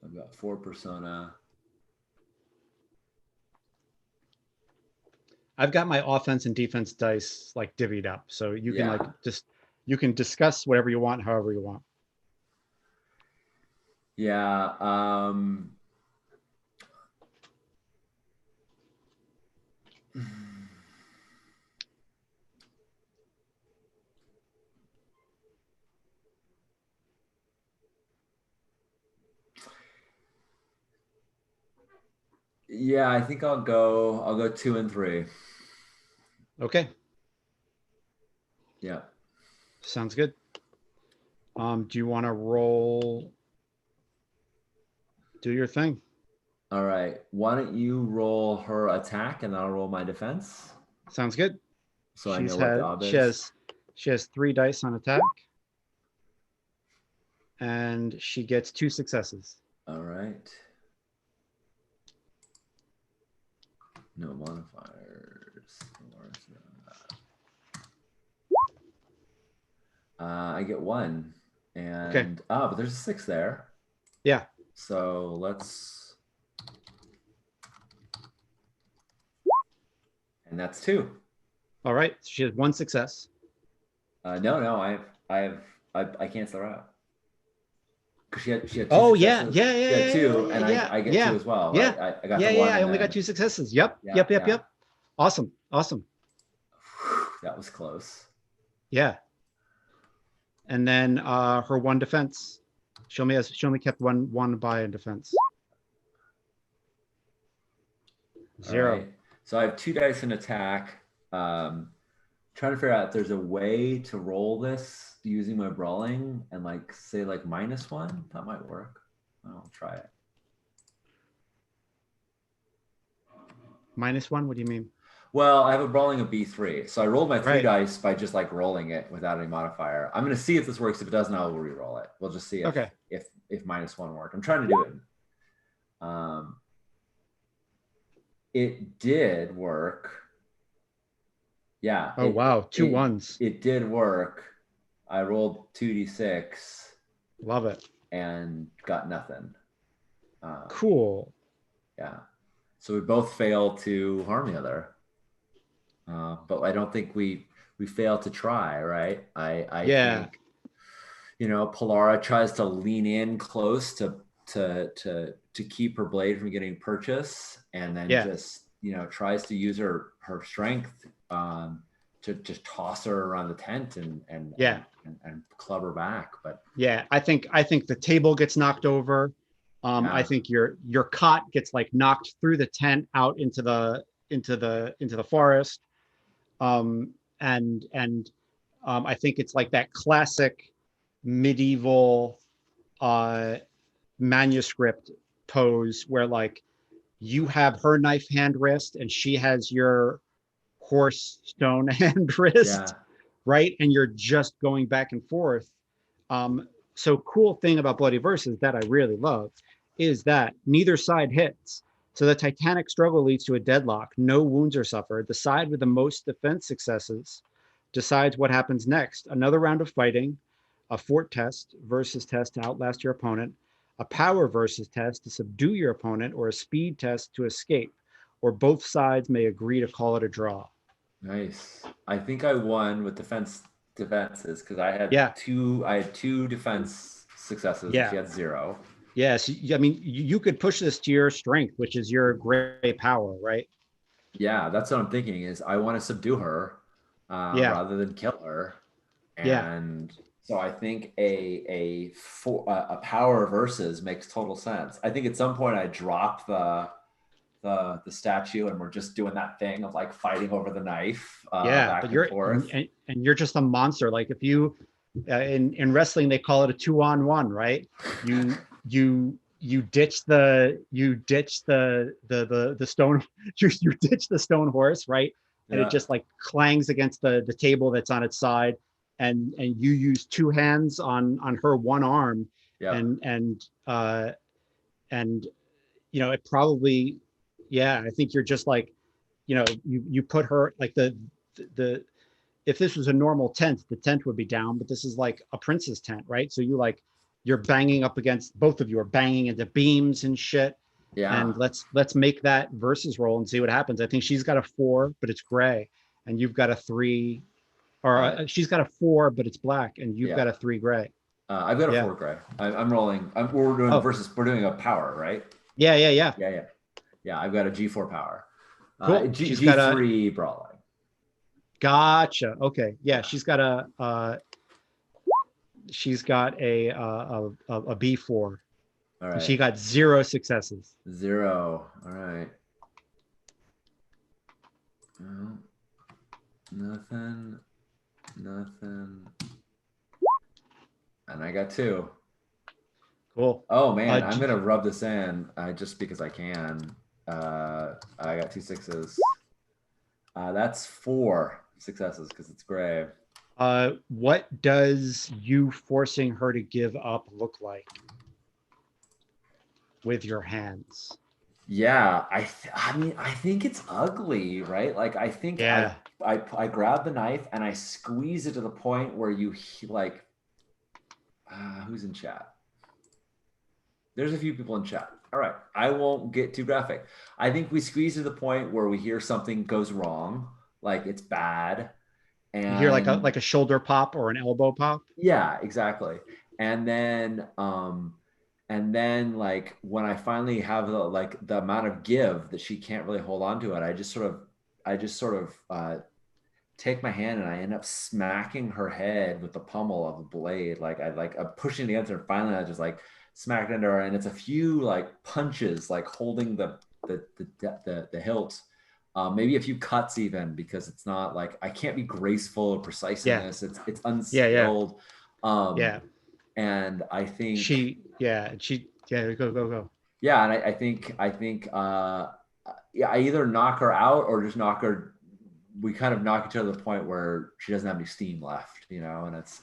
I've got 4 persona. I've got my offense and defense dice like divvied up, so you can Yeah. like just you can discuss whatever you want, however you want. Yeah. Yeah, I think I'll go 2 and 3. Okay. Yeah. Sounds good. Do you want to roll? Do your thing. All right. Why don't you roll her attack and I'll roll my defense? Sounds good. So I know what the ob is. She has 3 dice on attack, and she gets 2 successes. All right. No modifiers. I get 1, and Okay. but there's a 6 there. Yeah. So let's, and that's 2. All right. She has 1 success. No, I cancel her out. Because she had 2 Oh successes. yeah. She had 2, and yeah, I get yeah, 2 as well. Yeah. Right? I got yeah. the 1. I only then, got 2 successes. Yep. Yeah, Yep. yeah. Awesome. That was close. Yeah. And then her 1 defense. She only kept one by in defense. 0. Right. So I have 2 dice in attack. trying to figure out if there's a way to roll this using my brawling and like say like -1. That might work. I'll try it. -1? What do you mean? Well, I have a brawling of B3. So I rolled my 3 Right. dice by just like rolling it without any modifier. I'm going to see if this works. If it doesn't, I will re-roll it. We'll just see if Okay. if -1 worked. I'm trying to do it. It did work. Yeah. Oh, wow. Two it, ones. It did work. I rolled 2d6 Love it. and got nothing. Cool. Yeah. So we both failed to harm the other. But I don't think we failed to try, right? I think, you know, Polara tries to lean in close to keep her blade from getting purchase, and then just, you know, tries to use her strength to just toss her around the tent and club her back. But yeah, I think the table gets knocked over. I think your cot gets like knocked through the tent out into the forest. I think it's like that classic medieval manuscript pose where like you have her knife hand wrist and she has your horse stone hand wrist, right? And you're just going back and forth. So cool thing about Bloody Verses that I really love is that neither side hits. So the titanic struggle leads to a deadlock. No wounds are suffered. The side with the most defense successes decides what happens next. Another round of fighting, a fort test versus test to outlast your opponent, a power versus test to subdue your opponent, or a speed test to escape, or both sides may agree to call it a draw. Nice. I think I won with defenses because I had two defense successes and she had 0. Yes, I mean, you could push this to your strength, which is your great power, right? Yeah, that's what I'm thinking is I want to subdue her rather than kill her. And so I think a power versus makes total sense. I think at some point I drop the statue and we're just doing that thing of like fighting over the knife back but and forth. And you're just a monster. Like if you in wrestling they call it a 2-on-1, right? You ditch the stone you ditch the stone horse, right? And it just like clangs against the table that's on its side, and you use 2 hands on her one arm, and you know, it probably, I think you're just like, you know, you put her like the if this was a normal tent, the tent would be down, but this is like a prince's tent, right? So you're banging up against, both of you are banging into beams and shit. And let's make that versus roll and see what happens. I think she's got a 4, but it's gray, and you've got a 3, or she's got a 4, but it's black, and you've got a 3 gray. I've got a 4 gray. I'm rolling. We're doing versus. We're doing a power, right? Yeah. I've got a G4 power. Cool. G3 brawling. Gotcha. Okay. Yeah, she's got a B4. All right. She got 0 successes. 0. All right. No, nothing. And I got 2. Cool. Oh man, I'm gonna rub this in just because I can. I got 2 6s. That's 4 successes because it's gray. What does you forcing her to give up look like with your hands? Yeah, I mean, I think it's ugly, right? Like, I think I grab the knife and I squeeze it to the point where you like, who's in chat? There's a few people in chat. All right, I won't get too graphic. I think we squeeze to the point where we hear something goes wrong, like it's bad. And you hear like a shoulder pop or an elbow pop. Yeah, exactly. And then like when I finally have the amount of give that she can't really hold on to it, I just sort of take my hand and I end up smacking her head with the pommel of the blade. I'm pushing against her. Finally, I just like smack into her, and it's a few like punches, like holding the hilt maybe a few cuts even, because it's not like I can't be graceful or precise in Yeah. this. It's Yeah. Yeah. unskilled. Um, Yeah. and I think, Yeah, go, go, go. yeah, and I think, yeah, I either knock her out or just knock her. We kind of knock each other to the point where she doesn't have any steam left, you know, and it's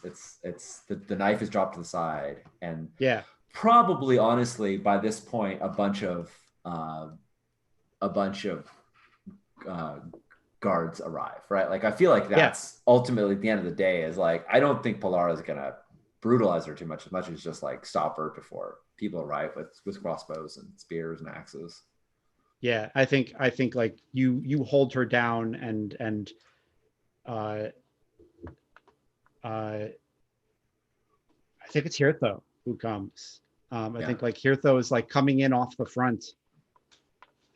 the knife is dropped to the side, and Yeah. probably honestly by this point uh, a bunch of uh, guards arrive, right? Like I feel like Yeah. that's ultimately at the end of the day is like I don't think Pilar is gonna brutalize her too much, as much as just like stop her before people arrive with crossbows and spears and axes. Yeah. I think like you hold her down and uh uh I think it's Hirtho who comes. I Yeah, think like Hirtho is like coming in off the front,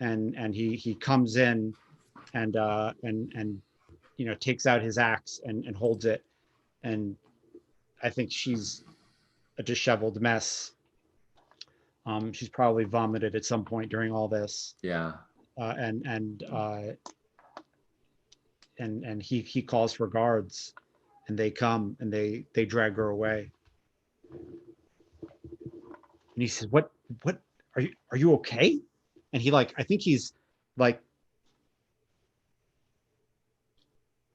and he comes in and takes out his axe and holds it, and I think she's a disheveled mess. She's probably vomited at some point during all this, yeah. uh, and and uh, and he calls for guards, and they come and they drag her away, and he says, "What are you okay?" And he like I think he's like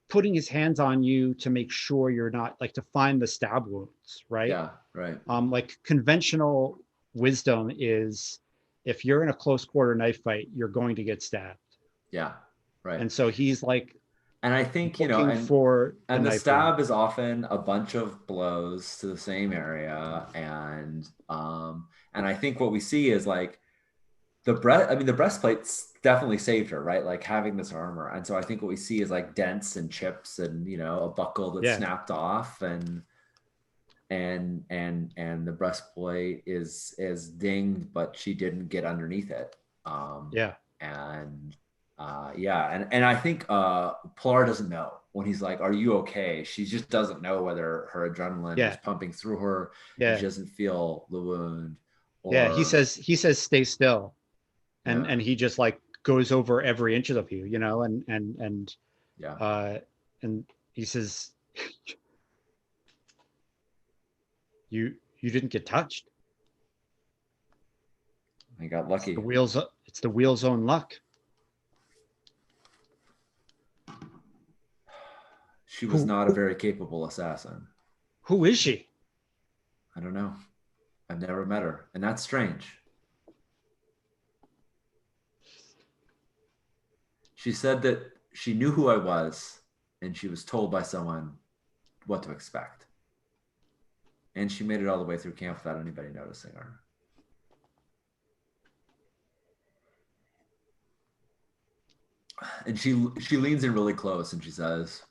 putting his hands on you to make sure you're not like to find the stab wounds, right? Yeah, right. Like conventional wisdom is if you're in a close quarter knife fight, you're going to get stabbed. Yeah, right. And so he's like And I think, looking for the and the knife wound. stab is often a bunch of blows to the same area, and I think what we see is like the breastplate's definitely saved her, right? Like having this armor. And so I think what we see is like dents and chips and, a buckle that Yeah, snapped off, and the breastplate is dinged, but she didn't get underneath it. yeah, And yeah, and I think Pilar doesn't know when he's like, "Are you okay?" She just doesn't know whether her adrenaline is yeah, pumping through her and she yeah, doesn't feel the wound, yeah. He or says he says stay still, yeah, and he just like goes over every inch of you, yeah. uh and he says you didn't get touched. I got It's the lucky. wheels. It's the wheel's own luck. She was Who not a who, very capable assassin. who is she? I don't know. I've never met her, and that's strange. She said that she knew who I was, and she was told by someone what to expect. And she made it all the way through camp without anybody noticing her. And she leans in really close and she says,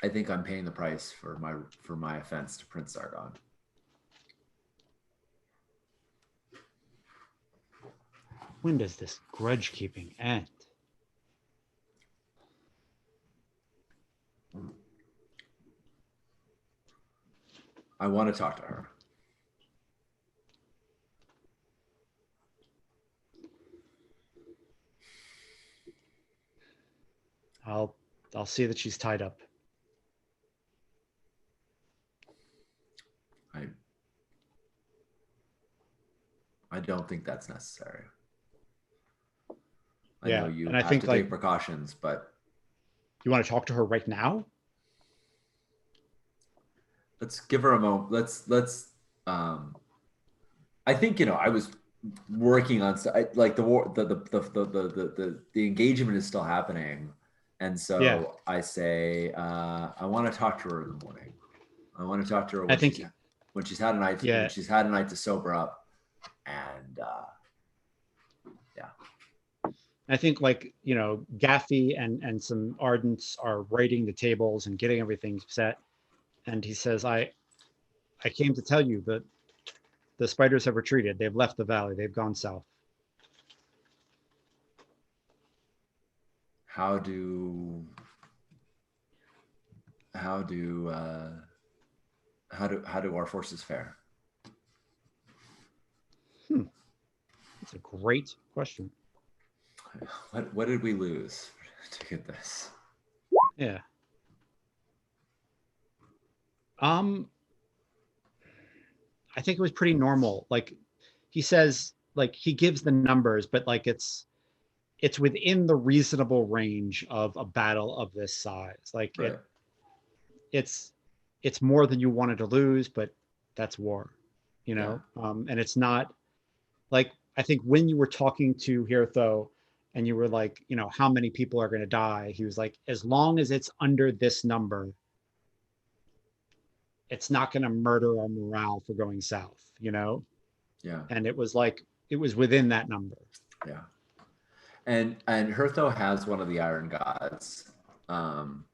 "I think I'm paying the price for my offense to Prince Sargon." When does this grudge keeping end? I want to talk to her. I'll I'll see that she's tied up. I I don't think that's necessary. I know Yeah, you and I have think to like take precautions, but you want to talk to her right now. let's give her a moment. Let's I think, I was working on like the war, the engagement is still happening, and Yeah, so I say I want to talk to her in the morning. I want to talk to her I when think yeah, she's had a night to sober up, and yeah, I think like Gaffy and some Ardents are writing the tables and getting everything set, and he says, I came to tell you that the spiders have retreated. They've left the valley. They've gone south. how do how do how do our forces fare? Hmm, that's a great question. What did we lose? to get this. Yeah. Um, I think it was pretty normal. Like he says, like he gives the numbers, but like it's within the reasonable range of a battle of this size. Like Right. it's it's more than you wanted to lose, but that's war, you Yeah. know. And it's not like I think when you were talking to Hirtho and you were like, you know, how many people are going to die? He was like, as long as it's under this number, it's not going to murder our morale for going south, you know. Yeah. And it was like it was within that number. Yeah. And Hertho has one of the iron gods, um,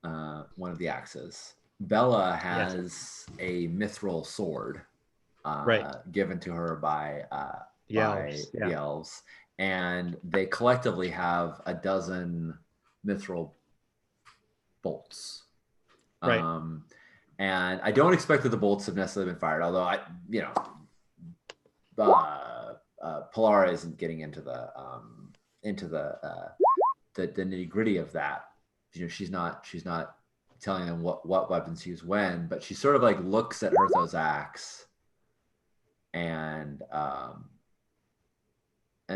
one of the axes. Bella Yes. has a mithril sword Right. given to her The by elves. Yeah. the elves, and they collectively have a dozen mithril bolts. Right. Um, and I don't expect that the bolts have necessarily been fired, although you know, Polara isn't getting into the nitty gritty of that. You know, she's not telling them what weapons to use when, but she sort of like looks at Hertho's axe and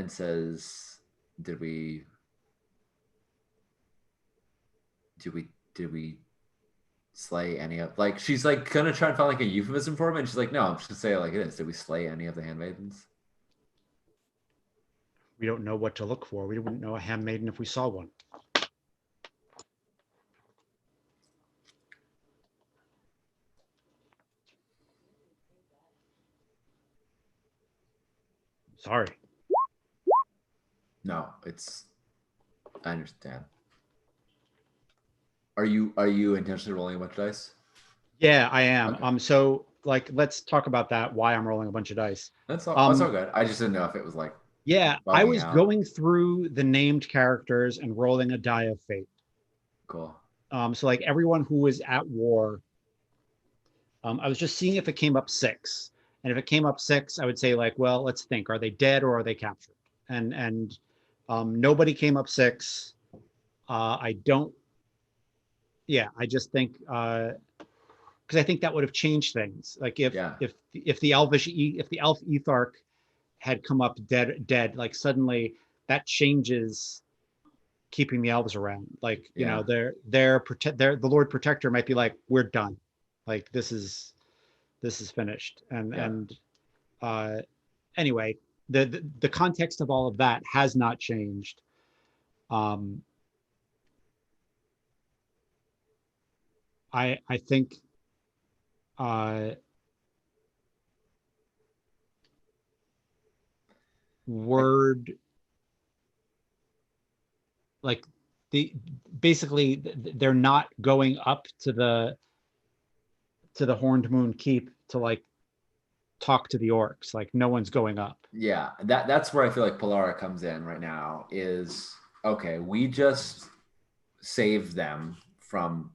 says, "Did we did we slay any of like?" She's like gonna try and find like a euphemism for him, and she's like, "No, I'm just gonna say it like it is. Did we slay any of the handmaidens?" We don't know what to look for. We wouldn't know a handmaiden if we saw one. Sorry. No, it's. I understand. Are you intentionally rolling a bunch of dice? Yeah, I am. Okay, So like let's talk about that, why I'm rolling a bunch of dice. that's all Um, good. I just didn't know if it was like yeah, I bugging was out. going through the named characters and rolling a die of fate. Cool. So like everyone who was at war, I was just seeing if it came up six. And if it came up six, I would say like, well, let's think, are they dead or are they captured? And nobody came up six. I don't, yeah, I just think because I think that would have changed things. Like Yeah, if the elvish if the elf Ethark had come up dead, like suddenly that changes keeping the elves around. Like, you know, yeah, their the Lord Protector might be like, we're done. Like this is finished. yeah. Uh anyway, the context of all of that has not changed. Um I think uh word like the basically they're not going up to the Horned Moon Keep to like talk to the orcs. Like no one's going up. Yeah, that's where I feel like Polara comes in right now is okay, we just saved them from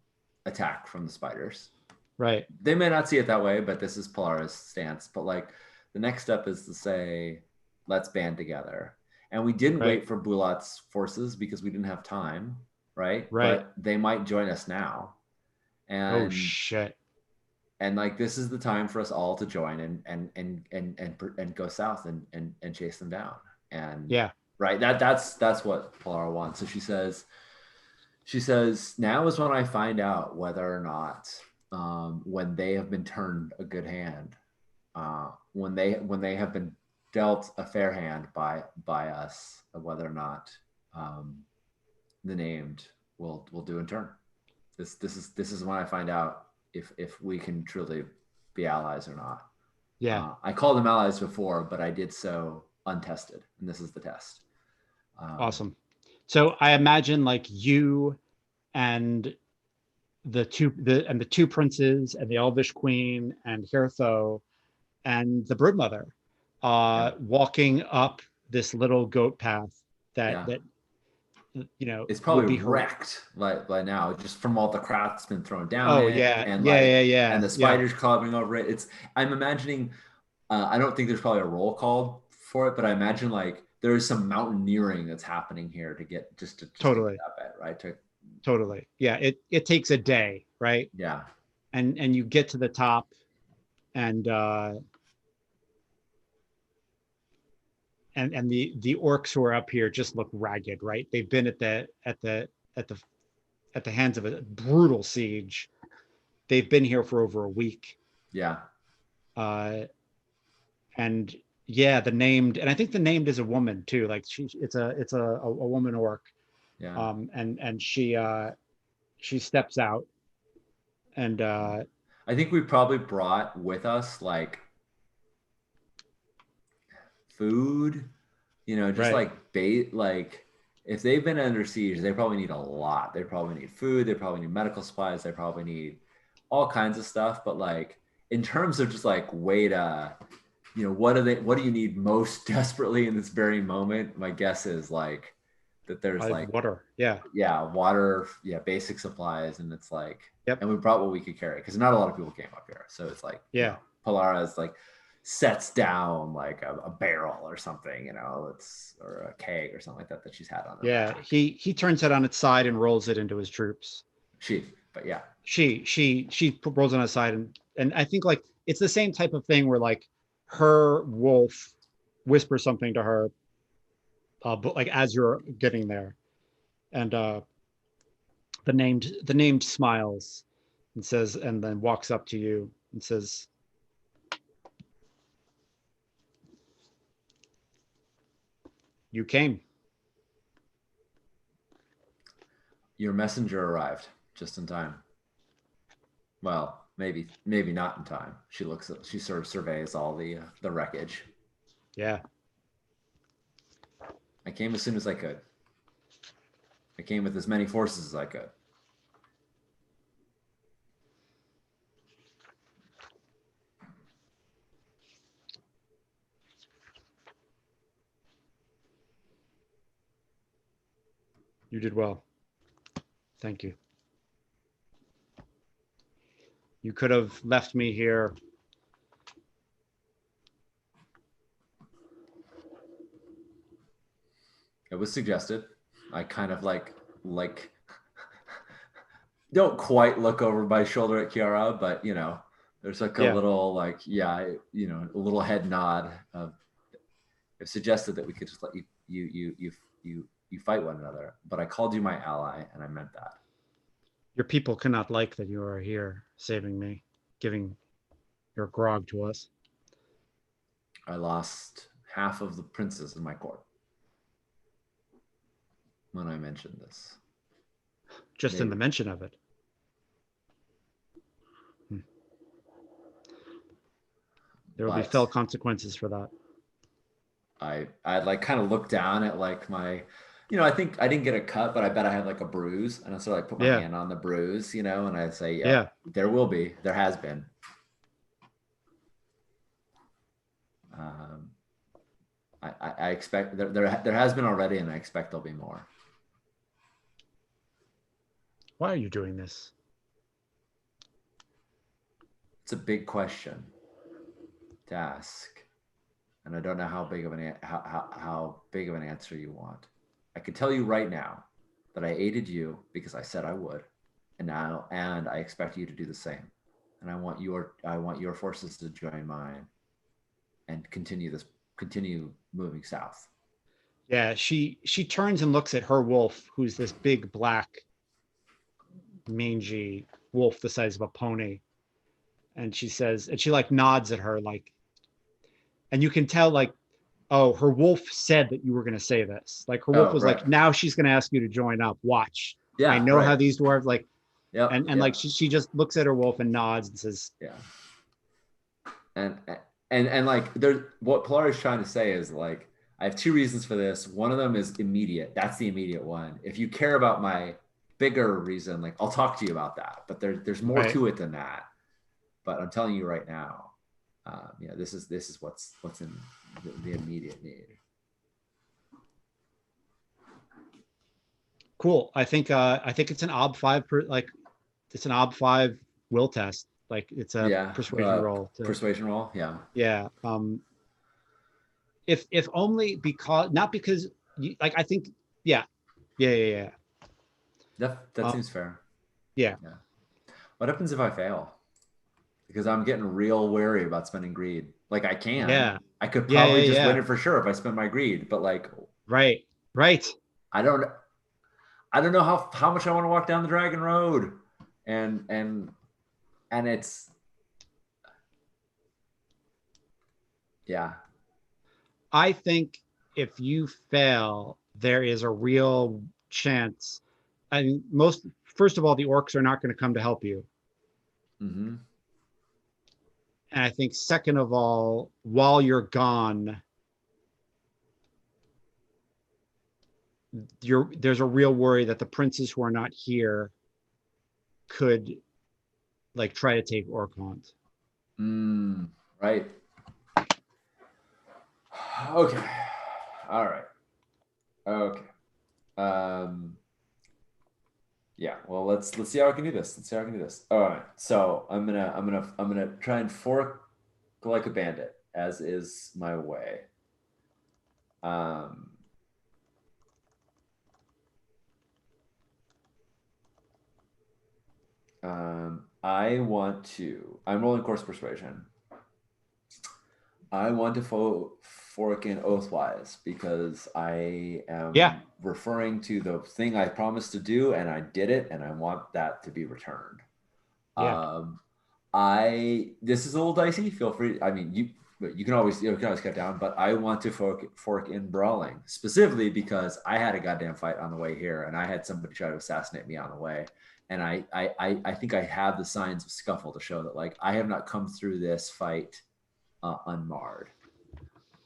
attack from the spiders. Right. They may not see it that way, but this is Polara's stance. But like the next step is to say, let's band together. And we didn't Right. wait for Bulat's forces because we didn't have time, right? Right. But they might join us now. Oh And shit. like this is the time for us all to join and go south and chase them down. And Yeah. right, that's what Polara wants. So she says now is when I find out whether or not when they have been turned a good hand, when they have been dealt a fair hand by us, of whether or not um, the named will do in turn. This is when I find out if we can truly be allies or not. Yeah. I called them allies before, but I did so untested, and this is the test. Awesome. So I imagine like you and the two princes and the Elvish Queen and Hirtho and the Broodmother Yeah, walking up this little goat path yeah. that you know It's would probably be her. wrecked like by now, just from all the crap's been thrown down Oh it, yeah, and yeah, like yeah, and yeah, the yeah. spiders crawling over it. I'm imagining. I don't think there's probably a roll call for it, but I imagine like there is some mountaineering that's happening here to get just to get Totally. up it, right? To Totally. Yeah. It takes a day, right? yeah, And you get to the top, and and the orcs who are up here just look ragged, right? They've been at the at the hands of a brutal siege. They've been here for over a week. yeah, Uh, and yeah, the named, and I think the named is a woman too. Like it's a woman orc. yeah. And she steps out, and I think we probably brought with us like food, just right. like bait. Like if they've been under siege, they probably need a lot. They probably need food. They probably need medical supplies. They probably need all kinds of stuff. But like in terms of just like way to, what do you need most desperately in this very moment? My guess is like that there's I have like, water. Yeah. yeah, water, yeah, basic supplies. And it's like, Yep. and we brought what we could carry because not a lot of people came up here. So it's like, Yeah. Polara is like sets down like a barrel or something, it's or a keg or something like that she's had on her Yeah. back. He turns it on its side and rolls it into his troops. But yeah, She rolls on its side, and I think like it's the same type of thing where like her wolf whispers something to her, but like as you're getting there, and the named smiles and says, and then walks up to you and says, "You came." your messenger arrived just in time. Well, maybe not in time. She sort of surveys all the wreckage. Yeah. I came as soon as I could. I came with as many forces as I could. You did well. Thank you. You could have left me here. It was suggested. I kind of like don't quite look over my shoulder at Kiara, but there's like a Yeah. little like a little head nod of it suggested that we could just let you fight one another. But I called you my ally, and I meant that. Your people cannot like that you are here saving me, giving your grog to us. I lost half of the princes in my court when I mentioned this. Just in Maybe. the mention of it. There will be But fell consequences for that. I'd like kind of look down at like my, I think I didn't get a cut, but I bet I had like a bruise, and I sort of like put my Yeah. hand on the bruise, and I say, Yeah. there has been. I expect there has been already, and I expect there'll be more. Why are you doing this? It's a big question to ask, and I don't know how big of how big of an answer you want. I can tell you right now that I aided you because I said I would, and I expect you to do the same, and I want your forces to join mine, and continue moving south. Yeah, she turns and looks at her wolf, who's this big black mangy wolf the size of a pony, and she says, and she like nods at her, like, and you can tell like, oh, her wolf said that you were going to say this. Like her wolf Oh, was right. like, now she's going to ask you to join up. Watch. I Yeah, know right. how these dwarves like, Yep, and yep. like she just looks at her wolf and nods and says, yeah. And like what Polara is trying to say is like, I have two reasons for this. One of them is immediate. That's the immediate one. If you care about my bigger reason, like I'll talk to you about that. But there's more right. to it than that. But I'm telling you right now, this is what's in the immediate need. Cool. I think it's an ob 5 like it's an ob 5 will test. Like it's a Yeah, persuasion roll. persuasion roll. Yeah. Yeah. if only because not because you, like I think yeah yeah. That Uh, seems fair. yeah. Yeah. What happens if I fail? Because I'm getting real wary about spending greed. Like I can. Yeah. I could Yeah. Yeah. probably just win Yeah. it for sure if I spend my greed, but like Right. Right. I don't I don't know how much I want to walk down the Dragon Road. And and it's yeah. I think if you fail, there is a real chance. I mean, most first of all, the orcs are not going to come to help you. Mm-hmm. And I think second of all, while you're gone, there's a real worry that the princes who are not here could like try to take Orkant. Right. Okay. All right. Okay. Um yeah, well let's see how I can do this. Let's see how I can do this. All right. So I'm gonna try and fork like a bandit, as is my way. Um I'm rolling course persuasion. I want to fork in Oathwise because I Yeah. am referring to the thing I promised to do and I did it and I want that to be returned. Yeah. Um, I this is a little dicey. Feel free. I mean, you can always cut down, but I want to fork in brawling specifically because I had a goddamn fight on the way here and I had somebody try to assassinate me on the way. And I think I have the signs of scuffle to show that like I have not come through this fight unmarred.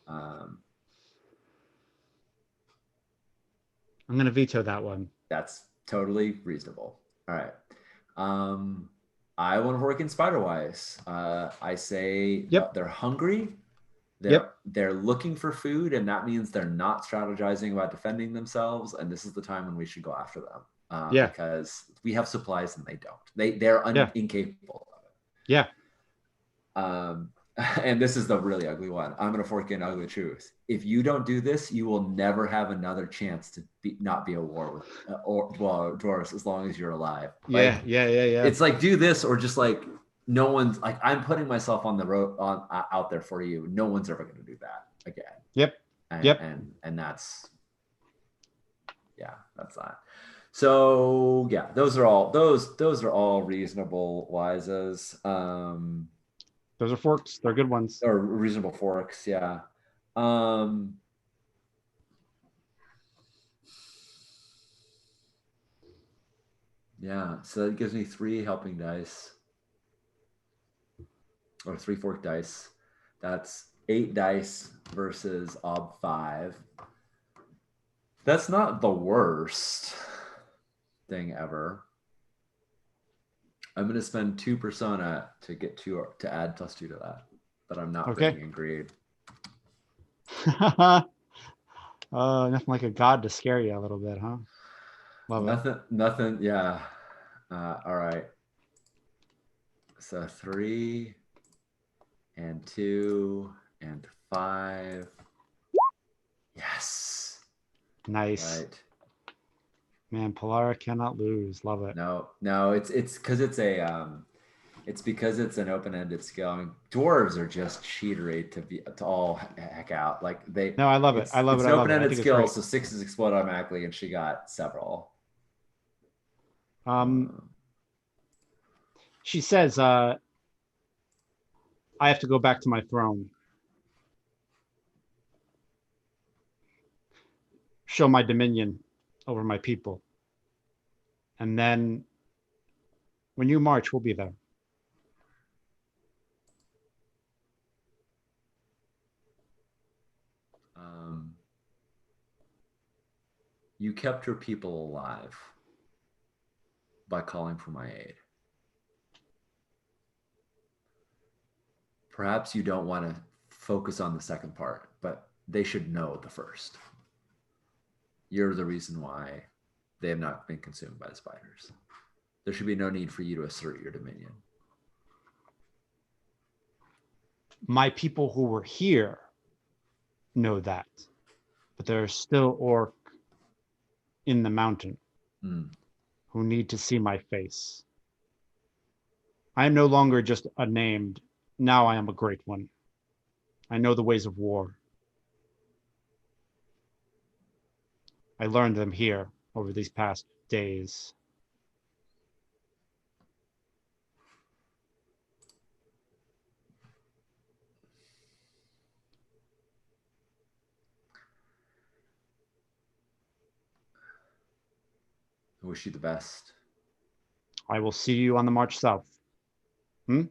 Um, I'm going to veto that one. that's totally reasonable. All right. Um, I want to work in Spiderwise. I say Yep. they're hungry. Yep. They're looking for food, and that means they're not strategizing about defending themselves. And this is the time when we should go after them Yeah. because we have supplies and they don't. They're Yeah. incapable of Yeah. it. And this is the really ugly one. I'm gonna fork in ugly truth. If you don't do this, you will never have another chance to not be at war with dwarves as long as you're alive. Yeah. Like Yeah. Yeah. Yeah. it's like do this or just like no one's like I'm putting myself on the road on out there for you. No one's ever gonna do that again. Yep. And Yep. and that's yeah, that's that. So yeah, those are all reasonable wises. Those are forks. They're good ones. Or reasonable forks, yeah. Um, yeah, so that gives me 3 helping dice or 3 forked dice. That's 8 dice versus ob 5. That's not the worst thing ever. I'm gonna spend 2 persona to get to add +2 to that, but I'm not Okay. bringing in greed. Nothing like a god to scare you a little bit, huh? Love it. Nothing. Yeah. All right. So 3 and 2 and 5. Yes. Nice. Right. Man, Polara cannot lose. Love it. No, it's because it's because it's an open-ended skill. I mean, dwarves are just cheatery to all heck out. Like No, I love it. I love it's it. an I love it. I open-ended think it's skill, great. so 6s explode automatically, and she got several. Um, she says, I have to go back to my throne. Show my dominion over my people. And then when you march, we'll be there. You kept your people alive by calling for my aid. Perhaps you don't want to focus on the second part, but they should know the first. You're the reason why they have not been consumed by the spiders. There should be no need for you to assert your dominion. My people who were here know that, but there are still orc in the mountain Mm. who need to see my face. I am no longer just a named, now I am a great one. I know the ways of war. I learned them here over these past days. I wish you the best. I will see you on the march south. Hmm?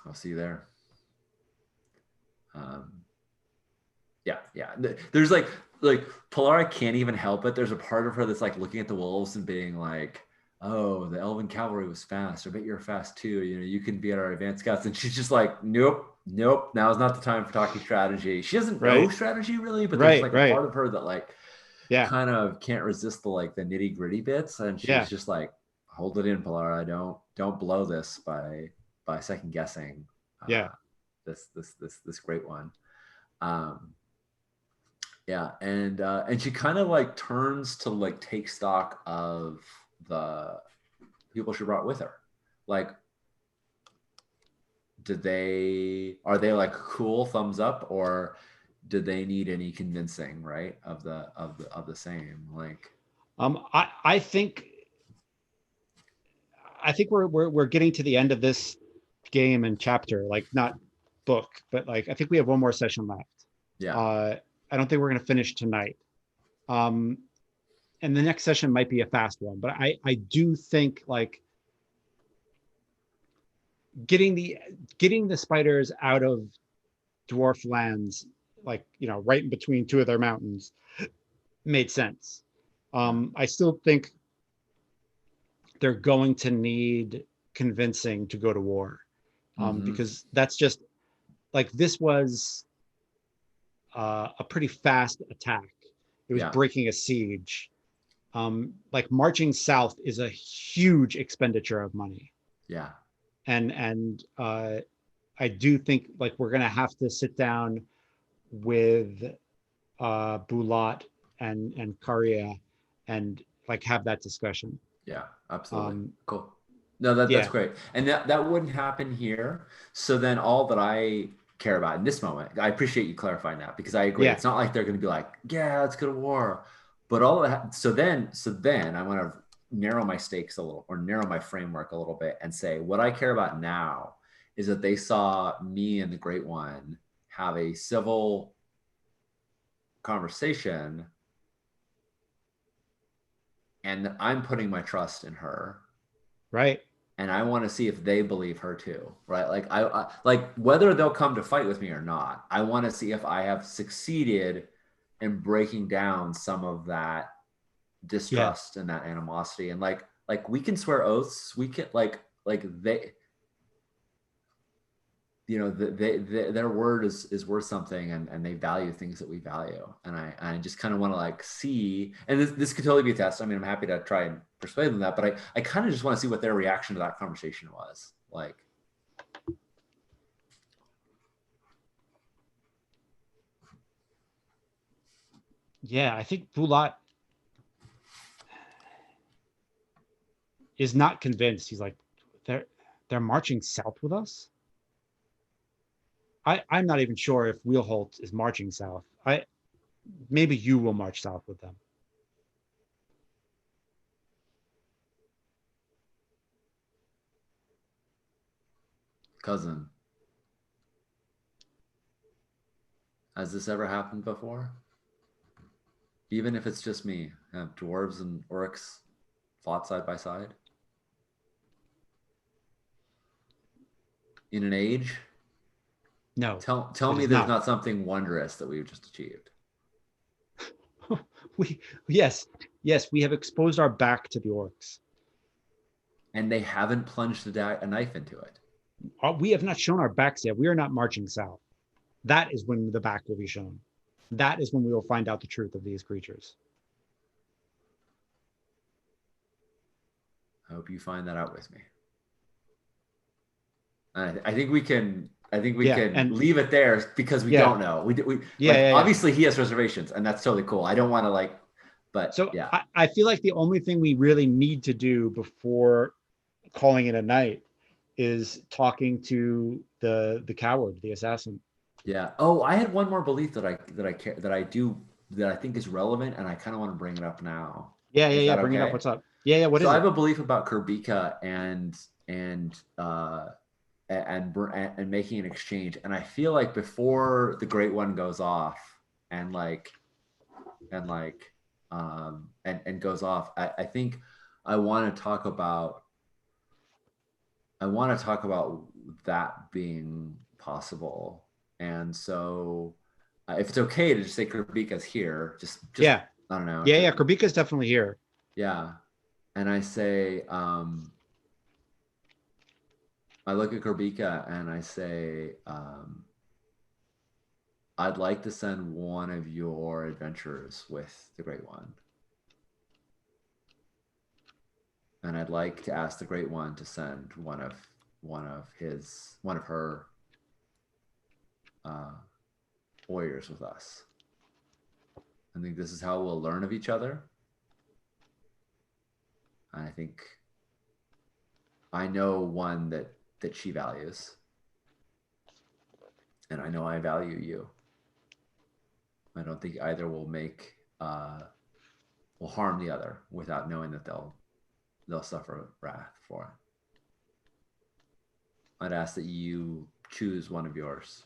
I'll see you there. Um, yeah, yeah. There's like Polara can't even help it. There's a part of her that's like looking at the wolves and being like, "Oh, the Elven cavalry was fast. I bet you're fast too. You know, you can be at our advanced scouts." And she's just like, "Nope, nope. Now's not the time for talking strategy." She doesn't know Right? strategy really, but there's Right, like a right. part of her that like Yeah, kind of can't resist the like the nitty gritty bits, and she's yeah, just like, "Hold it in, Polara. Don't blow this by second guessing yeah. this great one." Um, yeah, and she kind of like turns to like take stock of the people she brought with her. Like, are they like cool thumbs up, or did they need any convincing, right? Of the same. Like, I think we're getting to the end of this game and chapter, like not book, but like I think we have one more session left. yeah. Uh, I don't think we're going to finish tonight. Um, and the next session might be a fast one, but I do think like getting the getting the spiders out of dwarf lands, like right in between two of their mountains, made sense. Yeah. I still think they're going to need convincing to go to war, Mm-hmm. because that's just like this was a pretty fast attack. It was Yeah. breaking a siege. Like marching south is a huge expenditure of money, Yeah. and I do think like we're gonna have to sit down with Bulat and Karia and like have that discussion. Yeah, absolutely. Um, Cool. No, that's yeah, great. And that wouldn't happen here. So then all that I care about in this moment, I appreciate you clarifying that because I agree. yeah, It's not like they're going to be like, yeah, let's go to war. But all of that, so then I want to narrow my stakes a little or narrow my framework a little bit and say what I care about now is that they saw me and the Great One have a civil conversation and I'm putting my trust in her right. and I want to see if they believe her too, right? Like I like whether they'll come to fight with me or not. I want to see if I have succeeded in breaking down some of that Yeah, distrust and that animosity. And like we can swear oaths. We can like they their word is worth something and they value things that we value and I just kind of want to like see and this could totally be a test. I mean, I'm happy to try and persuade them that, but I kind of just want to see what their reaction to that conversation was like. yeah. I think Bulat is not convinced. He's like, they're they're marching south with us. I'm not even sure if Wheelholt is marching south. I maybe you will march south with them. Cousin, has this ever happened before? Even if it's just me, have dwarves and orcs fought side by side in an age? No, Tell it me is there's not. not something wondrous that we've just achieved. we yes, yes, we have exposed our back to the orcs. And they haven't plunged a knife into it. We have not shown our backs yet. We are not marching south. That is when the back will be shown. That is when we will find out the truth of these creatures. I hope you find that out with me. I think we can I think we Yeah, can and leave it there because we yeah, don't know. We yeah, like yeah, yeah. obviously he has reservations, and that's totally cool. I don't want to like, but So yeah, I feel like the only thing we really need to do before calling it a night is talking to the coward, the assassin. yeah. Oh, I had one more belief that I do that I think is relevant, and I kind of want to bring it up now. Yeah, yeah, Is yeah. that Bring it up. okay? What's up? Yeah, yeah. What So is I have it? a belief about Kurbika and making an exchange, and I feel like before the Great One goes off and like and like and goes off, I think I want to talk about that being possible. And so, if it's okay to just say Kurbika's here, just Yeah, I don't know, yeah, yeah. Kurbika's definitely here. yeah. And I say, I look at Kurbika and I say, I'd like to send one of your adventurers with the Great One, and I'd like to ask the Great One to send one of her uh, warriors with us. I think this is how we'll learn of each other. I think I know one that she values, and I know I value you. I don't think either will harm the other without knowing that they'll suffer wrath for it. I'd ask that you choose one of yours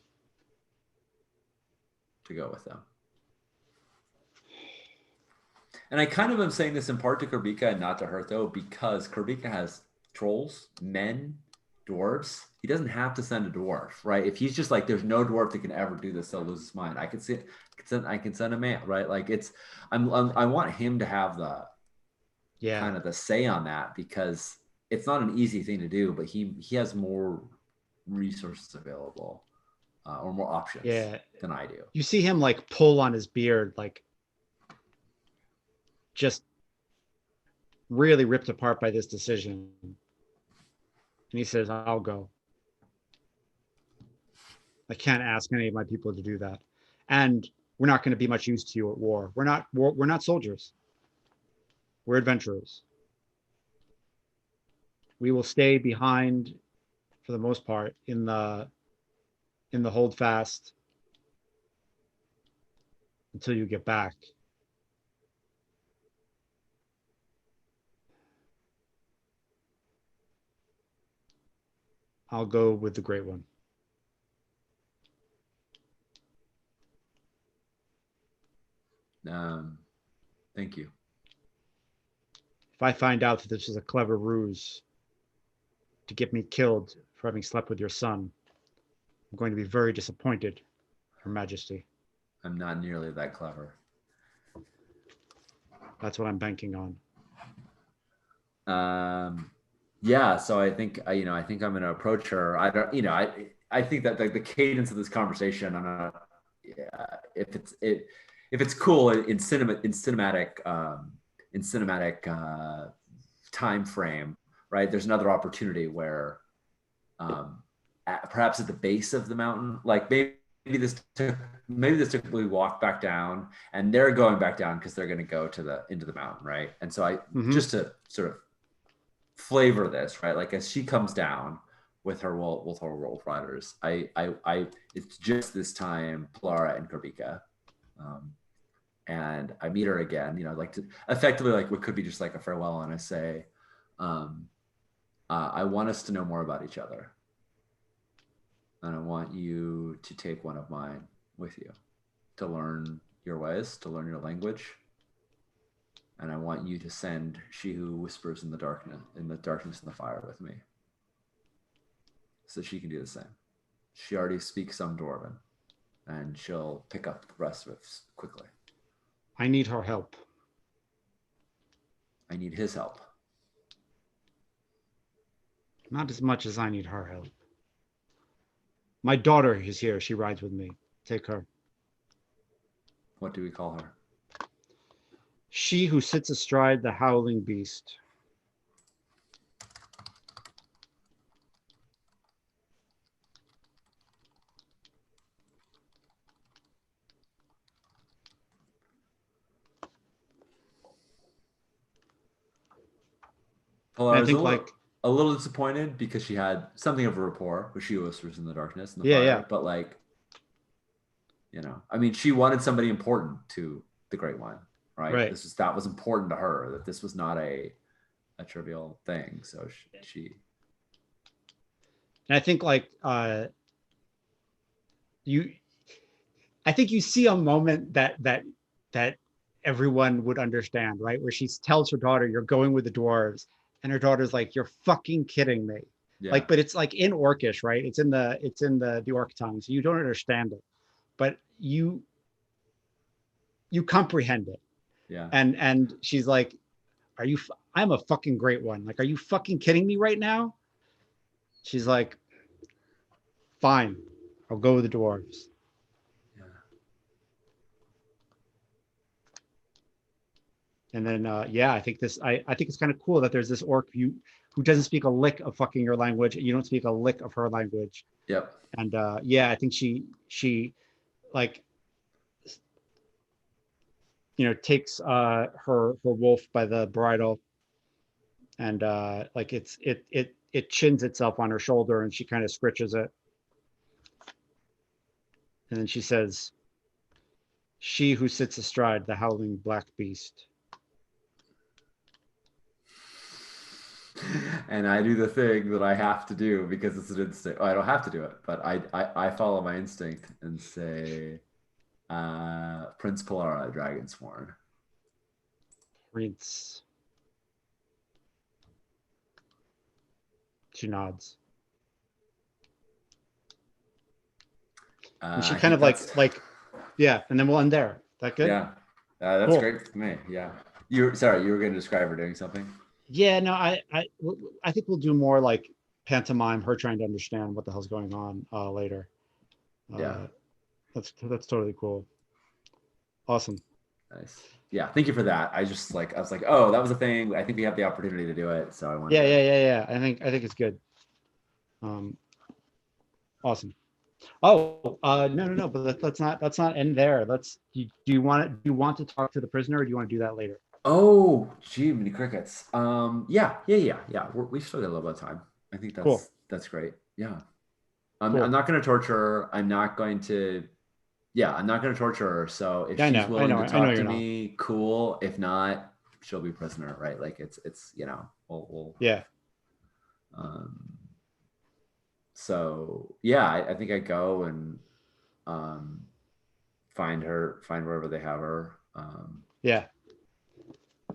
to go with them. And I kind of am saying this in part to Kurbika and not to her, though, because Kurbika has trolls, men, dwarves. He doesn't have to send a dwarf, right? If he's just like, there's no dwarf that can ever do this, they'll lose his mind. I can send a man, right? Like I want him to have the Yeah, kind of the say on that, because it's not an easy thing to do, but he has more resources available or more options yeah. than I do. You see him like pull on his beard, like just really ripped apart by this decision. And he says, "I'll go. I can't ask any of my people to do that, and we're not going to be much use to you at war. We're not soldiers. We're adventurers. We will stay behind for the most part in the hold fast until you get back." I'll go with the Great One. Um, Thank you. If I find out that this is a clever ruse to get me killed for having slept with your son, I'm going to be very disappointed, Her Majesty. I'm not nearly that clever. That's what I'm banking on. Yeah, so I think I think I'm going to approach her. I don't, I think that like the cadence of this conversation, I'm not, yeah, if it's cool in cinematic time frame, right? There's another opportunity where, perhaps at the base of the mountain, like maybe this took we walk back down, and they're going back down because they're going to go to the into the mountain, right? And so Mm-hmm. just to sort of flavor this, right? Like as she comes down with her wolf riders, I it's just this time Plara and Karbika. And I meet her again, like to effectively like what could be just like a farewell, and I say, um, I want us to know more about each other, and I want you to take one of mine with you to learn your ways, to learn your language, and I want you to send she who whispers in the darkness, and the fire with me, so she can do the same. She already speaks some Dwarven, and she'll pick up the rest of it quickly. I need her help. I need his help. Not as much as I need her help. My daughter is here. She rides with me. Take her. What do we call her? She who sits astride the howling beast. And I Pilar's think like, a little disappointed because she had something of a rapport with She Whispers in the Darkness and the yeah, yeah, Fire, but like, I mean, she wanted somebody important to the Great One, right? right. That was important to her, that this was not a trivial thing. So she And I think like you, I think you see a moment that everyone would understand, right? Where she tells her daughter, "You're going with the dwarves," and her daughter's like, "You're fucking kidding me!" yeah, Like, but it's like in Orcish, right? It's in the Orc tongue, so you don't understand it, but you comprehend it. yeah. And she's like, "Are you? I'm a fucking great one. Like, are you fucking kidding me right now?" She's like, "Fine, I'll go with the dwarves." Yeah. And then yeah, I think it's kind of cool that there's this orc who doesn't speak a lick of fucking your language, and you don't speak a lick of her language. Yep. And yeah, I think she like takes her wolf by the bridle, and like it chins itself on her shoulder, and she kind of scritches it, and then she says, "She who sits astride the howling black beast." And I do the thing that I have to do because it's an instinct. Oh, I don't have to do it, but I follow my instinct and say, Prince Polara, Dragonsworn. Prince. She nods, and she I kind think of that's yeah, and then we'll end there. That good? yeah, that's Cool. great for me. Yeah, you sorry, you were going to describe her doing something. Yeah, no, I think we'll do more like pantomime, her trying to understand what the hell's going on later. Yeah, Uh, that's totally cool. Awesome. nice. Yeah, thank you for that. I was like, oh, that was a thing. I think we have the opportunity to do it, so I wanted Yeah, to. yeah, yeah, yeah. I think it's good. Um, awesome. Oh, no, no, no. But let's not end there. Do you want to talk to the prisoner, or do you want to do that later? Oh, gee, mini crickets. Yeah, yeah, yeah, yeah. We've still got a little bit of time. I think Cool, that's great. Yeah. I'm cool. not going to torture her. I'm not going to, yeah, I'm not going to torture her. So if Yeah, I she's know, I willing know, to I know talk to you're not. me, cool. If not, she'll be prisoner, right? Like we'll Yeah, um, so yeah, I think I go and, um, find wherever they have her. yeah,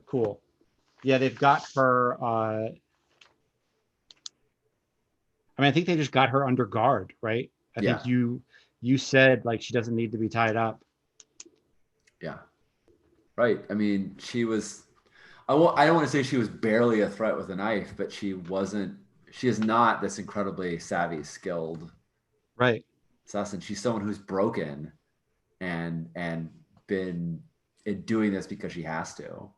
cool. Yeah, they've got her. I mean, I think they just got her under guard, right? I think Yeah, you said like she doesn't need to be tied up. yeah, right. I mean, I don't want to say she was barely a threat with a knife, but she is not this incredibly savvy, skilled Right. assassin. She's someone who's broken and been doing this because she has to.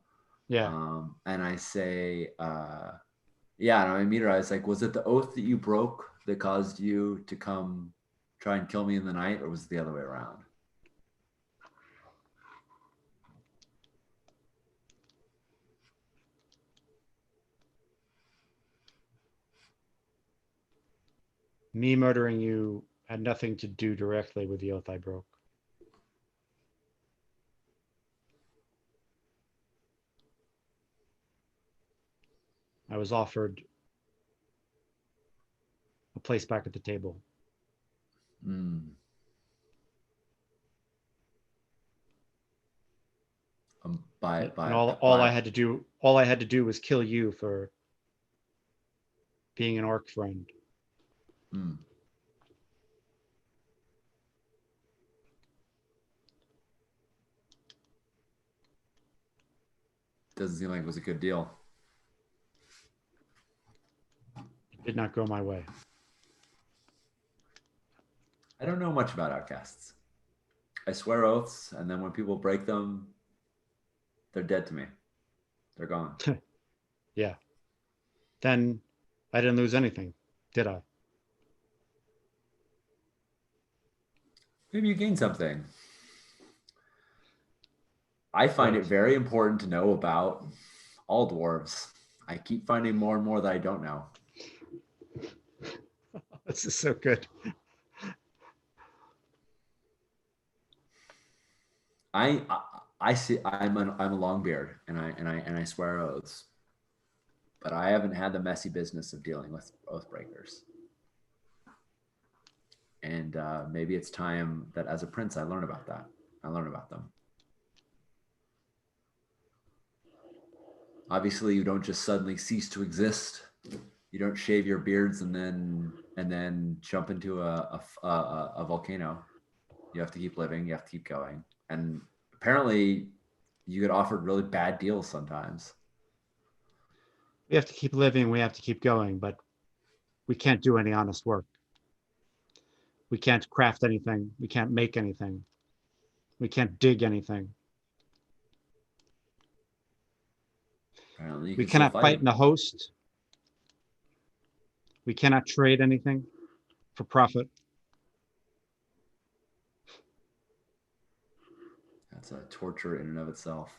Yeah. And I say, yeah, and I meet her. I was like, was it the oath that you broke that caused you to come try and kill me in the night, or was it the other way around? Me murdering you had nothing to do directly with the oath I broke. I was offered a place back at the table. Mm. And all I had to do was kill you for being an orc friend. mm, doesn't seem like it was a good deal. It did not go my way. I don't know much about outcasts. I swear oaths, and then when people break them, they're dead to me. They're gone. Yeah. Then I didn't lose anything, did I? Maybe you gain something. I find it What? very important to know about all dwarves. I keep finding more and more that I don't know. This is so good. I see I'm a long beard and I swear oaths, but I haven't had the messy business of dealing with oath breakers. And maybe it's time that as a prince I learn about that. I learn about them. Obviously, you don't just suddenly cease to exist. You don't shave your beards and then jump into a volcano. You have to keep living. You have to keep going. And apparently, you get offered really bad deals sometimes. We have to keep living. We have to keep going, but we can't do any honest work. We can't craft anything. We can't make anything. We can't dig anything. Apparently, you We can still cannot fight in fight. the host. We cannot trade anything for profit. That's a torture in and of itself.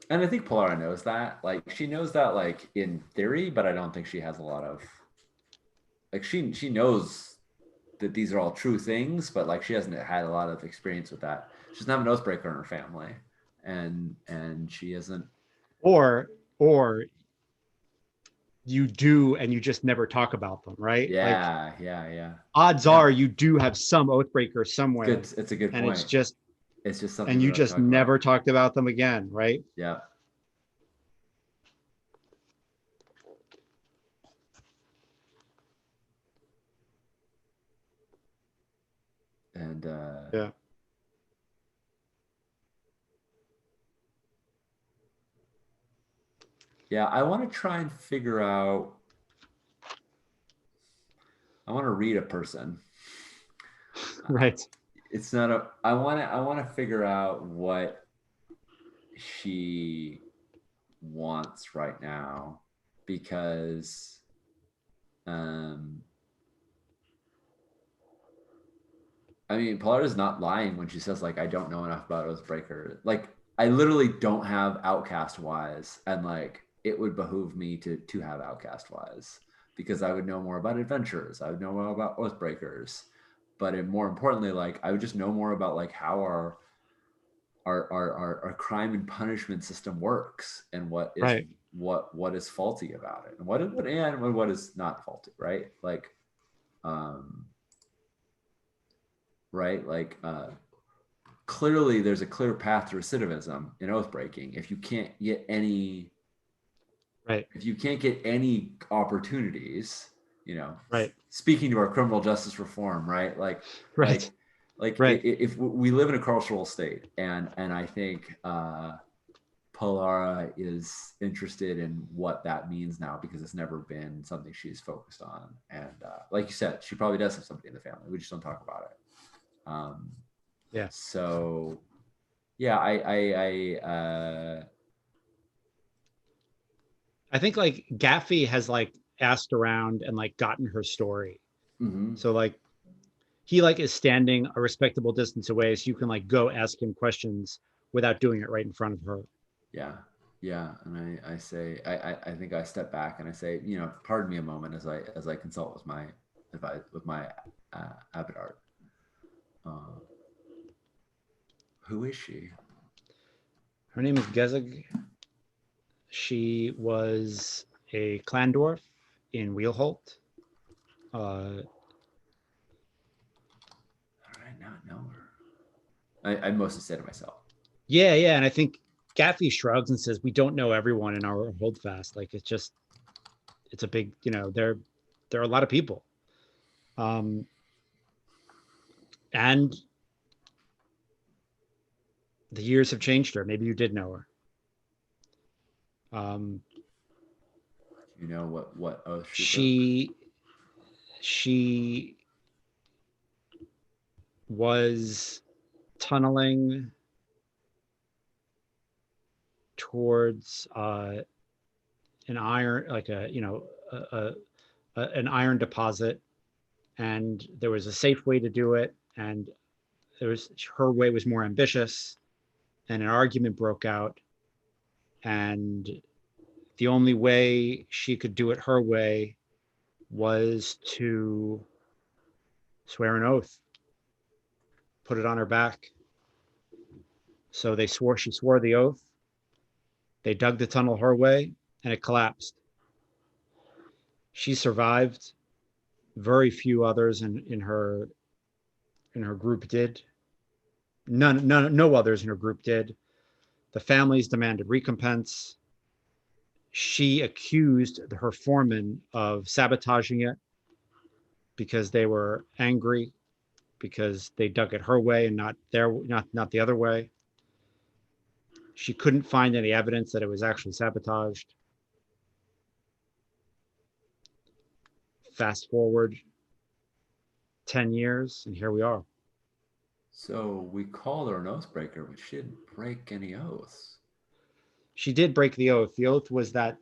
And I think Polara knows that. Like she knows that, like in theory, but I don't think she has a lot of like she knows that these are all true things, but like she hasn't had a lot of experience with that. She doesn't have an oathbreaker in her family, and she isn't. Or you do and you just never talk about them, right? Like Yeah. odds Yeah. are you do have some oathbreaker somewhere, Good. It's a good and point. It's just something and we you don't just talk about. never talked about them again, right? Yeah. And Yeah. yeah, I want to try and figure out. I want to read a person. Right. It's not a. I want to figure out what she wants right now because um I mean Polara's not lying when she says like I don't know enough about Oathbreaker. Like I literally don't have Outcast Wise, and like it would behoove me to have Outcast Wise because I would know more about adventures. I would know more about Oathbreakers. But more importantly, like I would just know more about like how our crime and punishment system works and Right. what is faulty about it and what is not faulty, right? Like um right like clearly there's a clear path to recidivism in oath breaking if you can't get any Right. opportunities, you know, Right. speaking to our criminal justice reform, right? Right. Like Right. if we live in a carceral state, and I think Polara is interested in what that means now because it's never been something she's focused on. And like you said, she probably does have somebody in the family. We just don't talk about it. Yeah. So yeah, I think like Gaffey has like asked around and like gotten her story. mhm. So like he like is standing a respectable distance away, so you can like go ask him questions without doing it right in front of her. Yeah. Yeah. And I say, I think I step back and I say, you know, pardon me a moment as I consult with my advice with my avid art. Uh, who is she? Her name is Gezeg. She was a Clandorf in Wheelholt. I not know her. I mostly say to myself. Yeah, and I think Gaffey shrugs and says, "We don't know everyone in our holdfast. Like it's a big, there are a lot of people, um, and the years have changed her. Maybe you did know her. Um, You know what oath she broke? she was tunneling towards an iron, like an iron deposit, and there was a safe way to do it, and there was her way was more ambitious, and an argument broke out, and the only way she could do it her way was to swear an oath, put it on her back. So she swore the oath. They dug the tunnel her way and it collapsed. She survived. Very few others in her group did. No others in her group did. The families demanded recompense. She accused her foreman of sabotaging it because they were angry because they dug it her way and not the other way. She couldn't find any evidence that it was actually sabotaged. Fast forward 10 years, and here we are. So we called her an oath breaker, but she didn't break any oaths. She did break the oath. The oath was that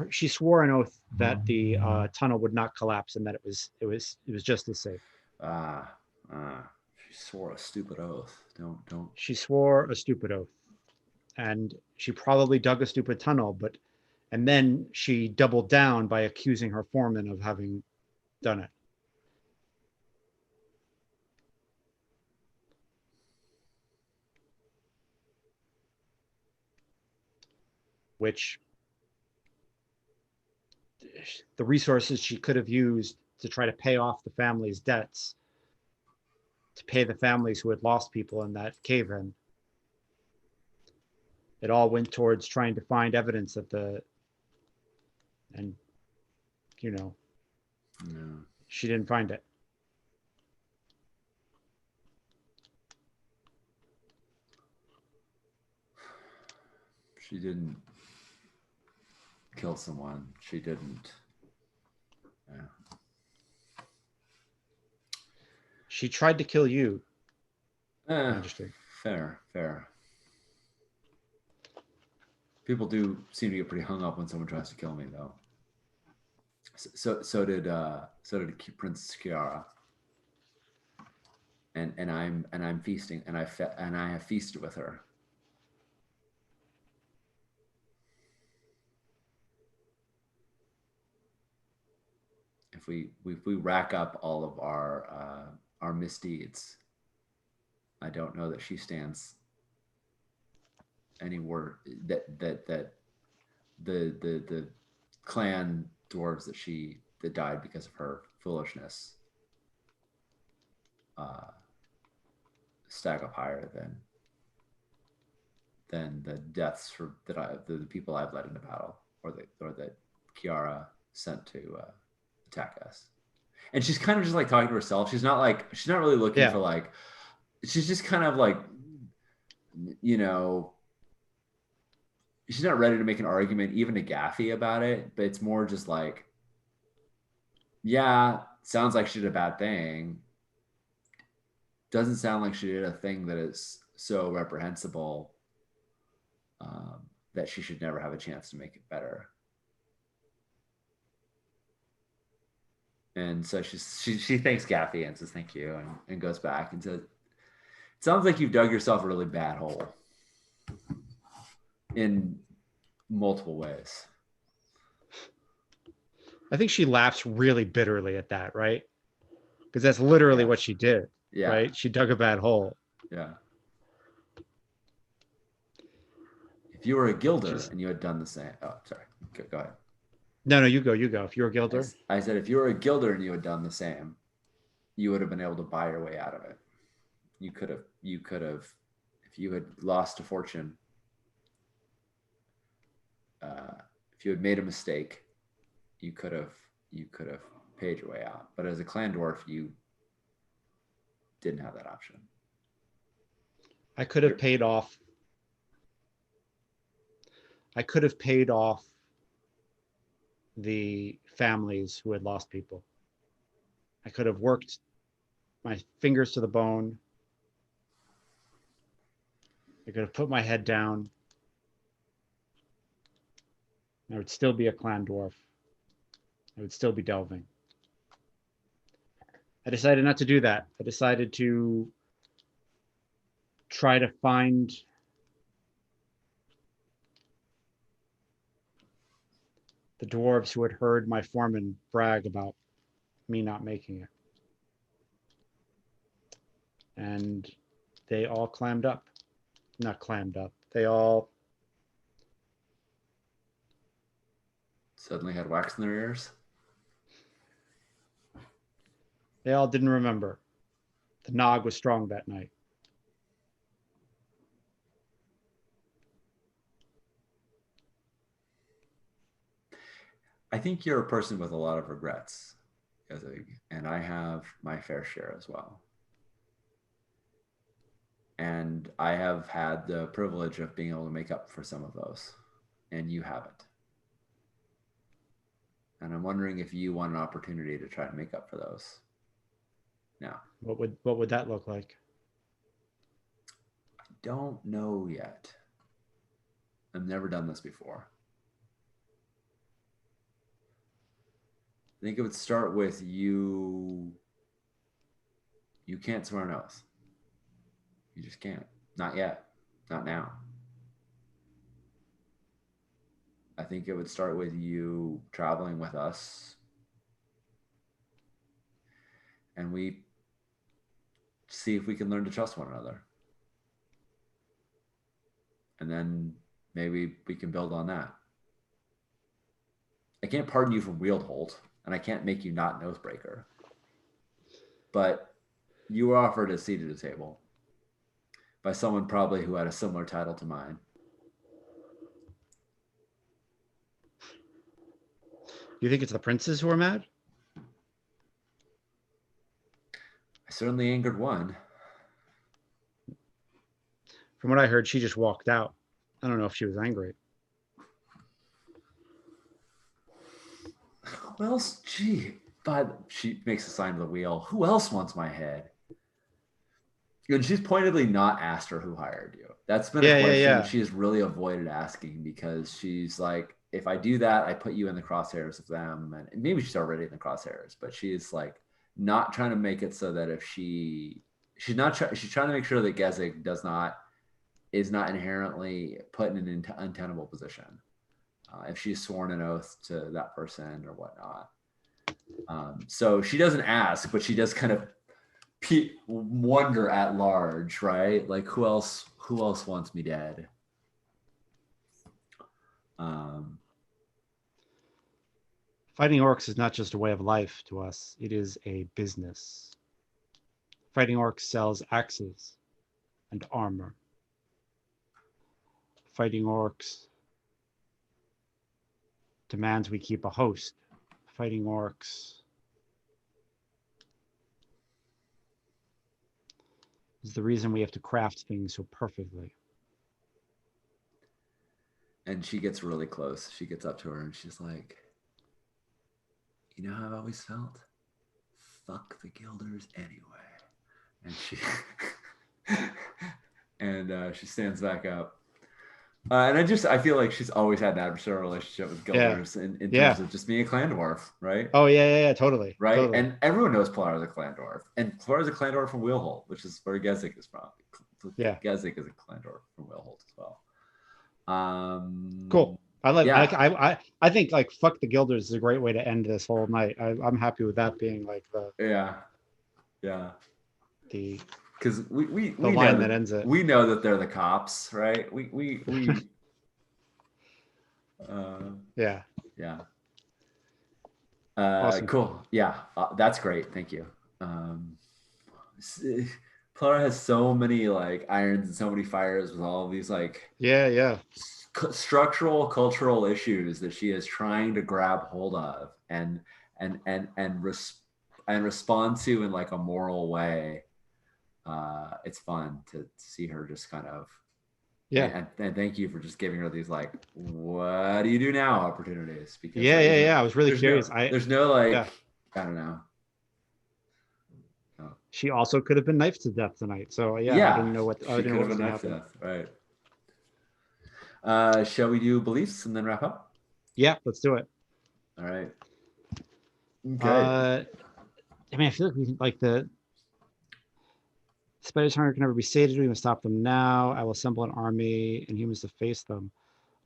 she swore an oath that the tunnel would not collapse and that it was just as safe. She swore a stupid oath. Don't. She swore a stupid oath, and she probably dug a stupid tunnel, and then she doubled down by accusing her foreman of having done it. Which the resources she could have used to try to pay off the family's debts, to pay the families who had lost people in that cave-in, it all went towards trying to find evidence and no. She didn't find it. She didn't kill someone. She didn't. Yeah. She tried to kill you. Magistrate. Fair. People do seem to get pretty hung up when someone tries to kill me, though. So did Princess Kiara. And I'm feasting, and I have feasted with her. If we rack up all of our misdeeds, I don't know that she stands anywhere that the clan dwarves that died because of her foolishness stack up higher than the deaths the people I've led into battle or that Kiara sent to attack us. And she's kind of just like talking to herself. She's not really looking for like, she's just kind of like, she's not ready to make an argument even to Gaffy about it, but it's more just like, yeah, sounds like she did a bad thing. Doesn't sound like she did a thing that is so reprehensible that she should never have a chance to make it better. And so she thanks Gaffy and says thank you and goes back and says, it sounds like you've dug yourself a really bad hole in multiple ways. I think she laughs really bitterly at that, right? Because that's literally what she did. Yeah. Right? She dug a bad hole. Yeah. If you were a Gilder and you had done the same. Oh, sorry. Go ahead. No, you go. If you're a Gilder. I said, if you were a Gilder and you had done the same, you would have been able to buy your way out of it. You could have, if you had lost a fortune, if you had made a mistake, you could have paid your way out. But as a clan dwarf, you didn't have that option. I could have paid off the families who had lost people. I could have worked my fingers to the bone. I could have put my head down. I would still be a clan dwarf. I would still be delving. I decided not to do that. I decided to try to find the dwarves who had heard my foreman brag about me not making it. And they all clammed up. Not clammed up. They all Suddenly had wax in their ears. didn't remember. The Nog was strong that night. I think you're a person with a lot of regrets, and I have my fair share as well. And I have had the privilege of being able to make up for some of those, and you haven't. And I'm wondering if you want an opportunity to try to make up for those now. What would that look like? I don't know yet. I've never done this before. I think it would start with you. You can't swear an oath. You just can't. Not yet. Not now. I think it would start with you traveling with us. And we see if we can learn to trust one another. And then maybe we can build on that. I can't pardon you from Wieldholt, and I can't make you not an Oathbreaker. But you were offered a seat at a table by someone probably who had a similar title to mine. You think it's the princes who are mad? I certainly angered one. From what I heard, she just walked out. I don't know if she was angry. Who else? Gee, but she makes a sign of the wheel. Who else wants my head? And she's pointedly not asked her who hired you. That's been a question that she has really avoided asking, because she's like, if I do that, I put you in the crosshairs of them. And maybe she's already in the crosshairs, but she's like not trying to make it so that if she's trying to make sure that Gezig is not inherently put in an untenable position. If she's sworn an oath to that person or whatnot. So she doesn't ask, but she does kind of wonder at large, right? Like who else wants me dead? Fighting orcs is not just a way of life to us. It is a business. Fighting orcs sells axes and armor. Fighting orcs demands we keep a host. Fighting orcs is the reason we have to craft things so perfectly. And she gets really close. She gets up to her and she's like, you know how I've always felt? Fuck the Guilders anyway. And she stands back up. And I feel like she's always had an adversarial relationship with Guilders in terms of just being a clan dwarf, right? Oh, yeah, totally. Right? Totally. And everyone knows Pilar is a clan dwarf. And Pilar is a clan dwarf from Wheelholt, which is where Gezig is from. Yeah. Gezig is a clan dwarf from Wheelholt as well. Cool. I think like fuck the Guilders is a great way to end this whole night. I'm happy with that being like the because we the line that ends it. We know that they're the cops, right? We Awesome. Cool. Yeah, that's great. Thank you. Clara has so many like irons and so many fires with all of these like structural cultural issues that she is trying to grab hold of and respond to in like a moral way. It's fun to see her just kind of and thank you for just giving her these like what do you do now opportunities, because I was really curious. There's no like I don't know. She also could have been knifed to death tonight. So I didn't know what she could have been knifed to death, right? Shall we do beliefs and then wrap up? Yeah, let's do it. All right. Okay. I mean, I feel like we like the spiders hunger can never be sated. We must stop them now. I will assemble an army and humans to face them.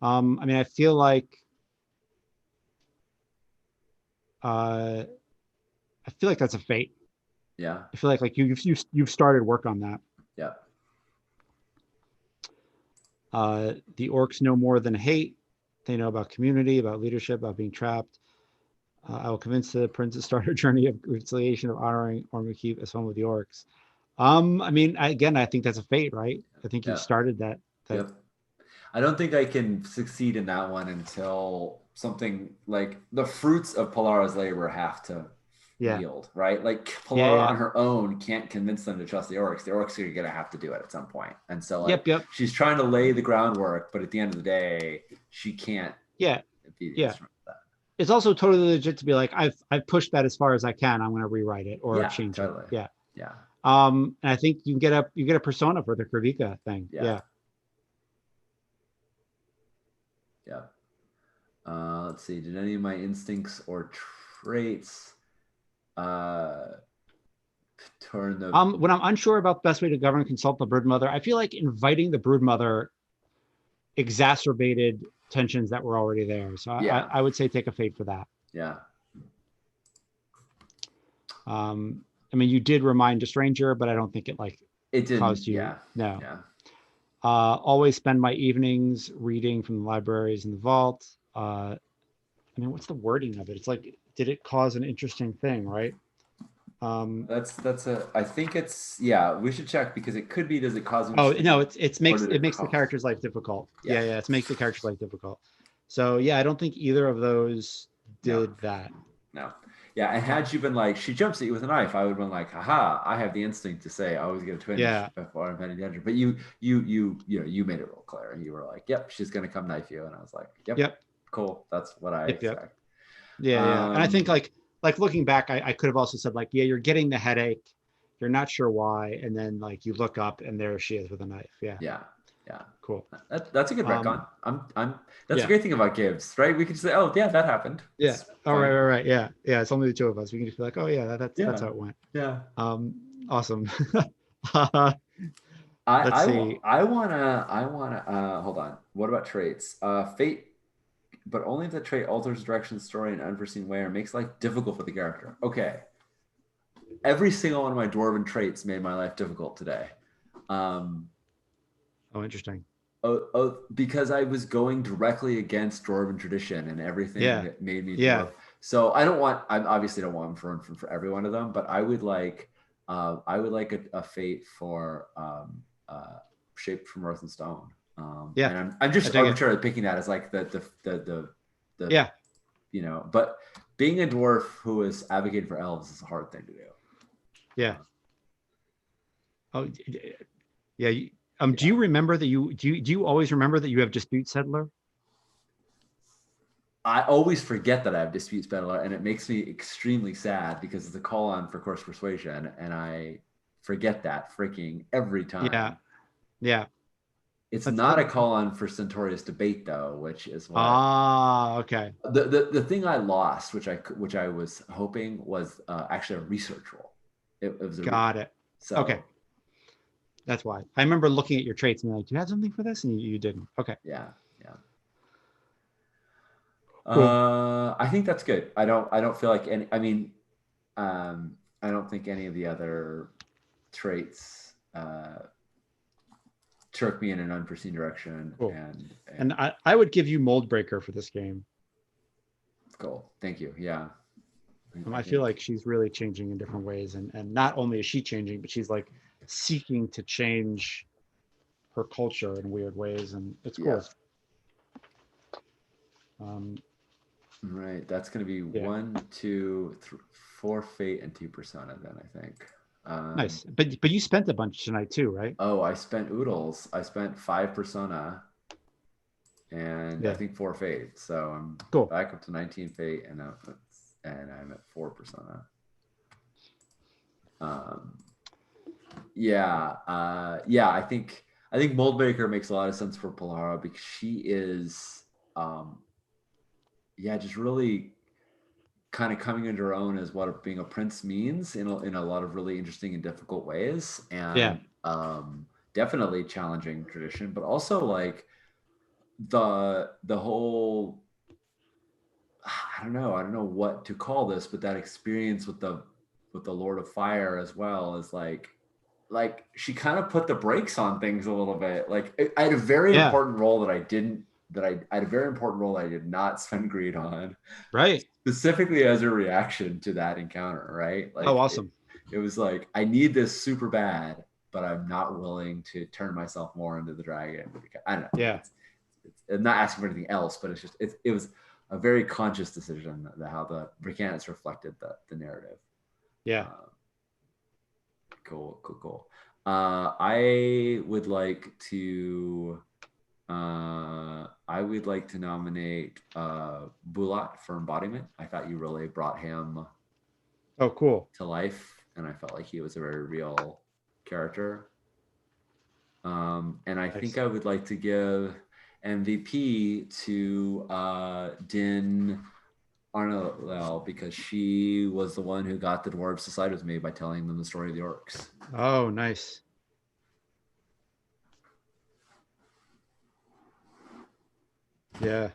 I mean, I feel like I feel like that's a fate. Yeah. I feel like you've started work on that. Yeah. The orcs know more than hate. They know about community, about leadership, about being trapped. I will convince the prince to start a journey of reconciliation of honoring Ormond as home with the orcs. I mean, again, I think that's a fate, right? I think you've Yeah. started that. Yep. I don't think I can succeed in that one until something like the fruits of Polara's labor have to Yeah, yield, right? Like yeah, Polara yeah. on her own can't convince them to trust the orcs. The orcs are gonna have to do it at some point. And so like Yep, yep. she's trying to lay the groundwork, but at the end of the day, she can't Yeah, be the yeah. instrument of that. It's also totally legit to be like, I've pushed that as far as I can. I'm going to rewrite it or Yeah, change it. totally. Yeah. Yeah. And I think you get a persona for the Kravika thing. Yeah. Yeah. Yeah. Let's see. Did any of my instincts or traits turn the When I'm unsure about the best way to govern, consult the brood mother. I feel like inviting the brood mother exacerbated tensions that were already there. So yeah. I would say take a fate for that. Yeah. I mean, you did remind a stranger, but I don't think it like It didn't. caused you. Yeah. No. Yeah. Always spend my evenings reading from the libraries in the vault. I mean, what's the wording of it? It's like, did it cause an interesting thing, right? That's a. I think it's yeah. We should check because it could be. Does it cause Oh interesting? no, Or did it it makes the cause? character's life difficult. Yeah. Yeah, it's make the character's life difficult. So yeah, I don't think either of those No. did that. No. Yeah. And had you been like, she jumps at you with a knife, I would have been like, haha, I have the instinct to say I always get a twinge Yeah, before I'm heading danger. But you made it real clear. And you were like, yep, she's gonna come knife you. And I was like, yep, yep, cool. That's what I yep. expect. Yeah, yeah. And I think Um, like looking back, I could have also said like, yeah, you're getting the headache, you're not sure why, and then like you look up and there she is with a knife. Yeah, yeah. Yeah. cool. That's a good retcon. Um, That's a yeah, great thing about Gibbs, right? We can just say, oh yeah, that happened. yeah. It's All right, fine. right, right. Yeah, yeah. It's only the two of us. We can just be like, oh yeah, that's Yeah. how it went. Yeah. Um, awesome. I Let's see. I wanna hold on. What about traits? Fate, but only if the trait alters the direction of the story in an unforeseen way or makes life difficult for the character. Okay. Every single one of my dwarven traits made my life difficult today. Um, Oh, interesting. because I was going directly against dwarven tradition and everything Yeah, that made me yeah. dwarf. So I obviously don't want for every one of them, but I would like a fate for shaped from earth and stone. Yeah, And I'm I just dig it. arbitrarily picking that as like the Yeah, you know, but being a dwarf who is advocating for elves is a hard thing to do. yeah. Oh, yeah. Do Yeah. you remember that do you always remember that you have dispute settler? I always forget that I have dispute settler, and it makes me extremely sad because it's a call on for course persuasion, and I forget that freaking every Yeah, time. yeah. It's That's not a call on for Centaurius debate though, which is what okay. the thing I lost, which I was hoping was actually a research role. It was Got it. Okay, so that's why. I remember looking at your traits and being like, do you have something for this? And you didn't. Okay, yeah, yeah. cool. I think that's good. I don't feel like any. I mean, I don't think any of the other traits took me in an unforeseen direction. Cool. And And I would give you mold breaker for this game. cool. Thank you. Yeah. I feel like she's really changing in different ways, and not only is she changing, but she's like seeking to change her culture in weird ways, and it's Yeah. cool. Um, Right. That's going to be yeah, 4 fate and 2 persona. Then I think. nice. But you spent a bunch tonight too, right? Oh, I spent oodles. I spent 5 persona and I Yeah, think 4 fate. So I'm cool. back up to 19 fate and I'm at 4 persona. Um, yeah, yeah. I think Moldbreaker makes a lot of sense for Polara because she is, yeah, just really kind of coming into her own as what being a prince means in a lot of really interesting and difficult ways, Yeah, and definitely challenging tradition, but also like the whole I don't know. I don't know what to call this, but that experience with the Lord of Fire as well is like she kind of put the brakes on things a little bit. Like I had a very Yeah. important role that I didn't that I had a very important role that I did not spend greed on, Right. specifically as a reaction to that encounter. Right, Oh, like awesome. it was like I need this super bad, but I'm not willing to turn myself more into the dragon. I don't know. Yeah. It's not asking for anything else, but it was a very conscious decision that how the mechanics reflected the narrative. Yeah. Uh, cool. I would like to nominate Bulat for embodiment. I thought you really brought him Oh, cool. to life, and I felt like he was a very real character. And I think Nice. I would like to give MVP to Din Arnell because she was the one who got the dwarves to side with me by telling them the story of the orcs. Oh, nice. Yeah.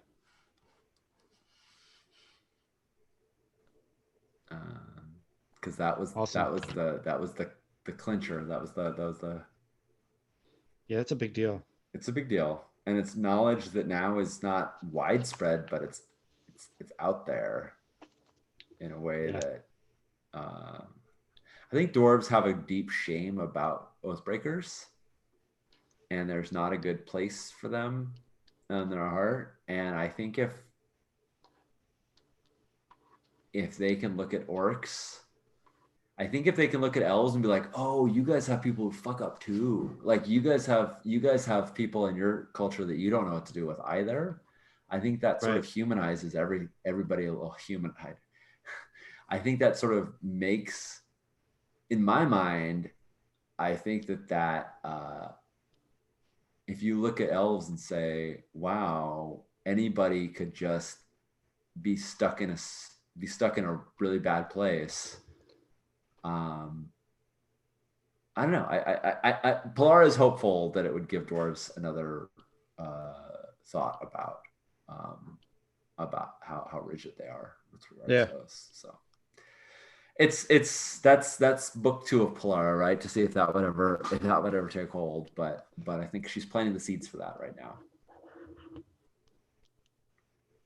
Because that was Awesome. the clincher. That was the Yeah, that's a big deal. it's a big deal, and it's knowledge that now is not widespread, but it's out there in a way Yeah. that I think dwarves have a deep shame about oathbreakers, and there's not a good place for them in their heart. And I think if they can look at orcs, I think if they can look at elves and be like, "Oh, you guys have people who fuck up too. Like you guys have people in your culture that you don't know what to do with either." I think that sort Right. of humanizes everybody a little human. I think that sort of makes, in my mind, I think that if you look at elves and say, "Wow, anybody could just be stuck in a really bad place." Um, I don't know. Pilar is hopeful that it would give dwarves another thought um, about how rigid they are with regards Yeah. to us. So that's book 2 of Pilar, right? To see if that would ever take hold. But I think she's planting the seeds for that right now.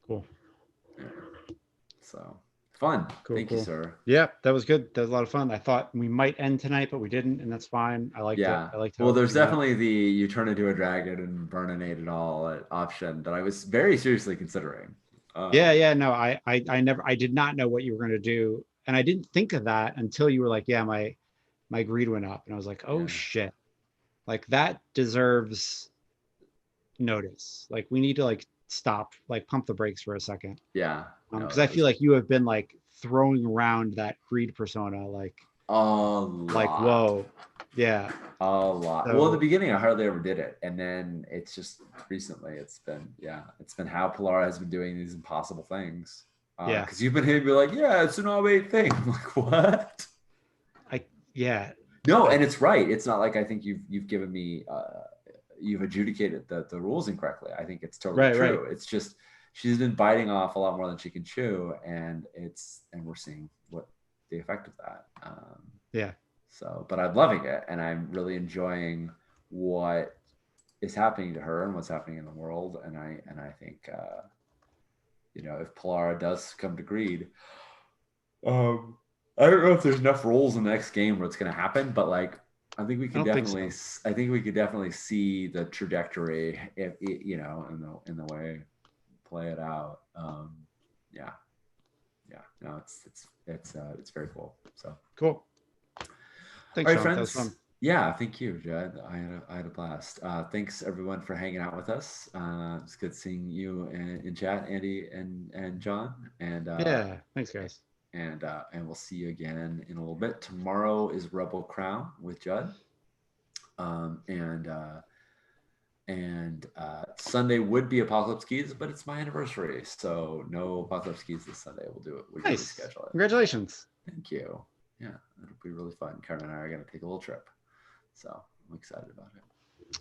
Cool. Yeah. So fun. Cool. Thank you, Cool. sir. Yeah, that was good. That was a lot of fun. I thought we might end tonight, but we didn't, and that's fine. I liked it. Yeah. I liked Well, how there's we went. definitely the you turn into a dragon and burninate it all option that I was very seriously considering. Yeah, Um, yeah. No, I never, I did not know what you were going to do, and I didn't think of that until you were like, "Yeah, my greed went up," and I was like, "Oh yeah. shit!" Like that deserves notice. Like we need to like stop, like pump the brakes for a second, Yeah. No, because I that feel was like you have been like throwing around that greed persona, a lot. whoa, yeah. A lot. Well, in the So beginning, I hardly ever did it. And then it's just recently, it's been how Pilar has been doing these impossible things. yeah, Because you've been here and be like, yeah, it's an all-eight thing. I'm like, what? I yeah, No, I and it's right. It's not like I think you've given me you've adjudicated the rules incorrectly. I think it's totally right, true. It's just she's been biting off a lot more than she can chew, and we're seeing what the effect of that. yeah, So, but I'm loving it, and I'm really enjoying what is happening to her and what's happening in the world. And I think if Polara does come to greed, um, I don't know if there's enough roles in the next game where it's going to happen, but like I don't think so. I think we could definitely see the trajectory if in the way play it out. Yeah, yeah, no, it's very cool. So, Cool. all Thanks, right, Sean. That was friends. fun. Yeah, thank you, Jed. I had a blast. Thanks everyone for hanging out with us. It's good seeing you in chat, Andy and John. Yeah, thanks, guys. And we'll see you again in a little bit. Tomorrow is Rebel Crown with Judd. Um, and uh, and Sunday would be Apocalypse Keys, but it's my anniversary, so no Apocalypse Keys this Sunday. We'll do it. We can Nice. reschedule it. Congratulations. Thank you. Yeah, it'll be really fun. Karen and I are going to take a little trip, so I'm excited about it.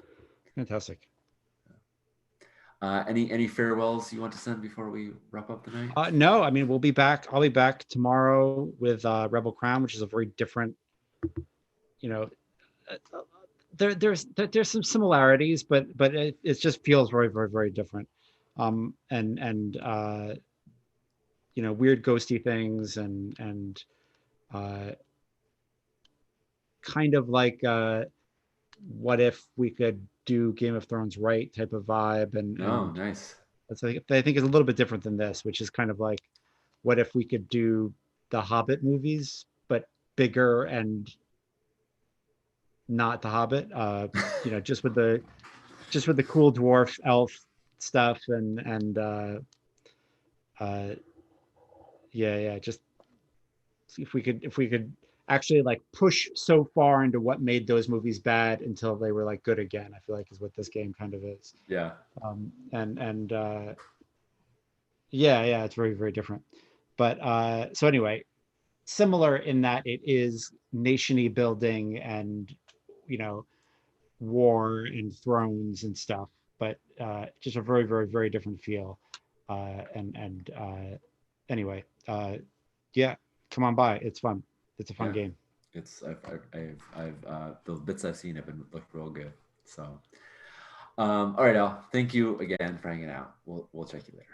Fantastic. Any farewells you want to send before we wrap up the night? No, I mean we'll be back. I'll be back tomorrow with Rebel Crown, which is a very different, you know, uh, there's some similarities, but it just feels very very very different. And weird ghosty things and uh, kind of like what if we could do Game of Thrones right type of vibe, Oh, and nice. that's I think is a little bit different than this, which is kind of like what if we could do the Hobbit movies but bigger and not the Hobbit, just with the cool dwarf elf stuff and uh yeah, just if we could actually like push so far into what made those movies bad until they were like good again, I feel like is what this game kind of is. Yeah. And yeah, it's very very different. But so anyway, similar in that it is nationy building and you know war and thrones and stuff, but just a very very very different feel. And anyway, yeah, come on by. It's fun. It's a fun Yeah. game. It's the bits I've seen have been look real good. So, all right, Al. Thank you again for hanging out. We'll check you later.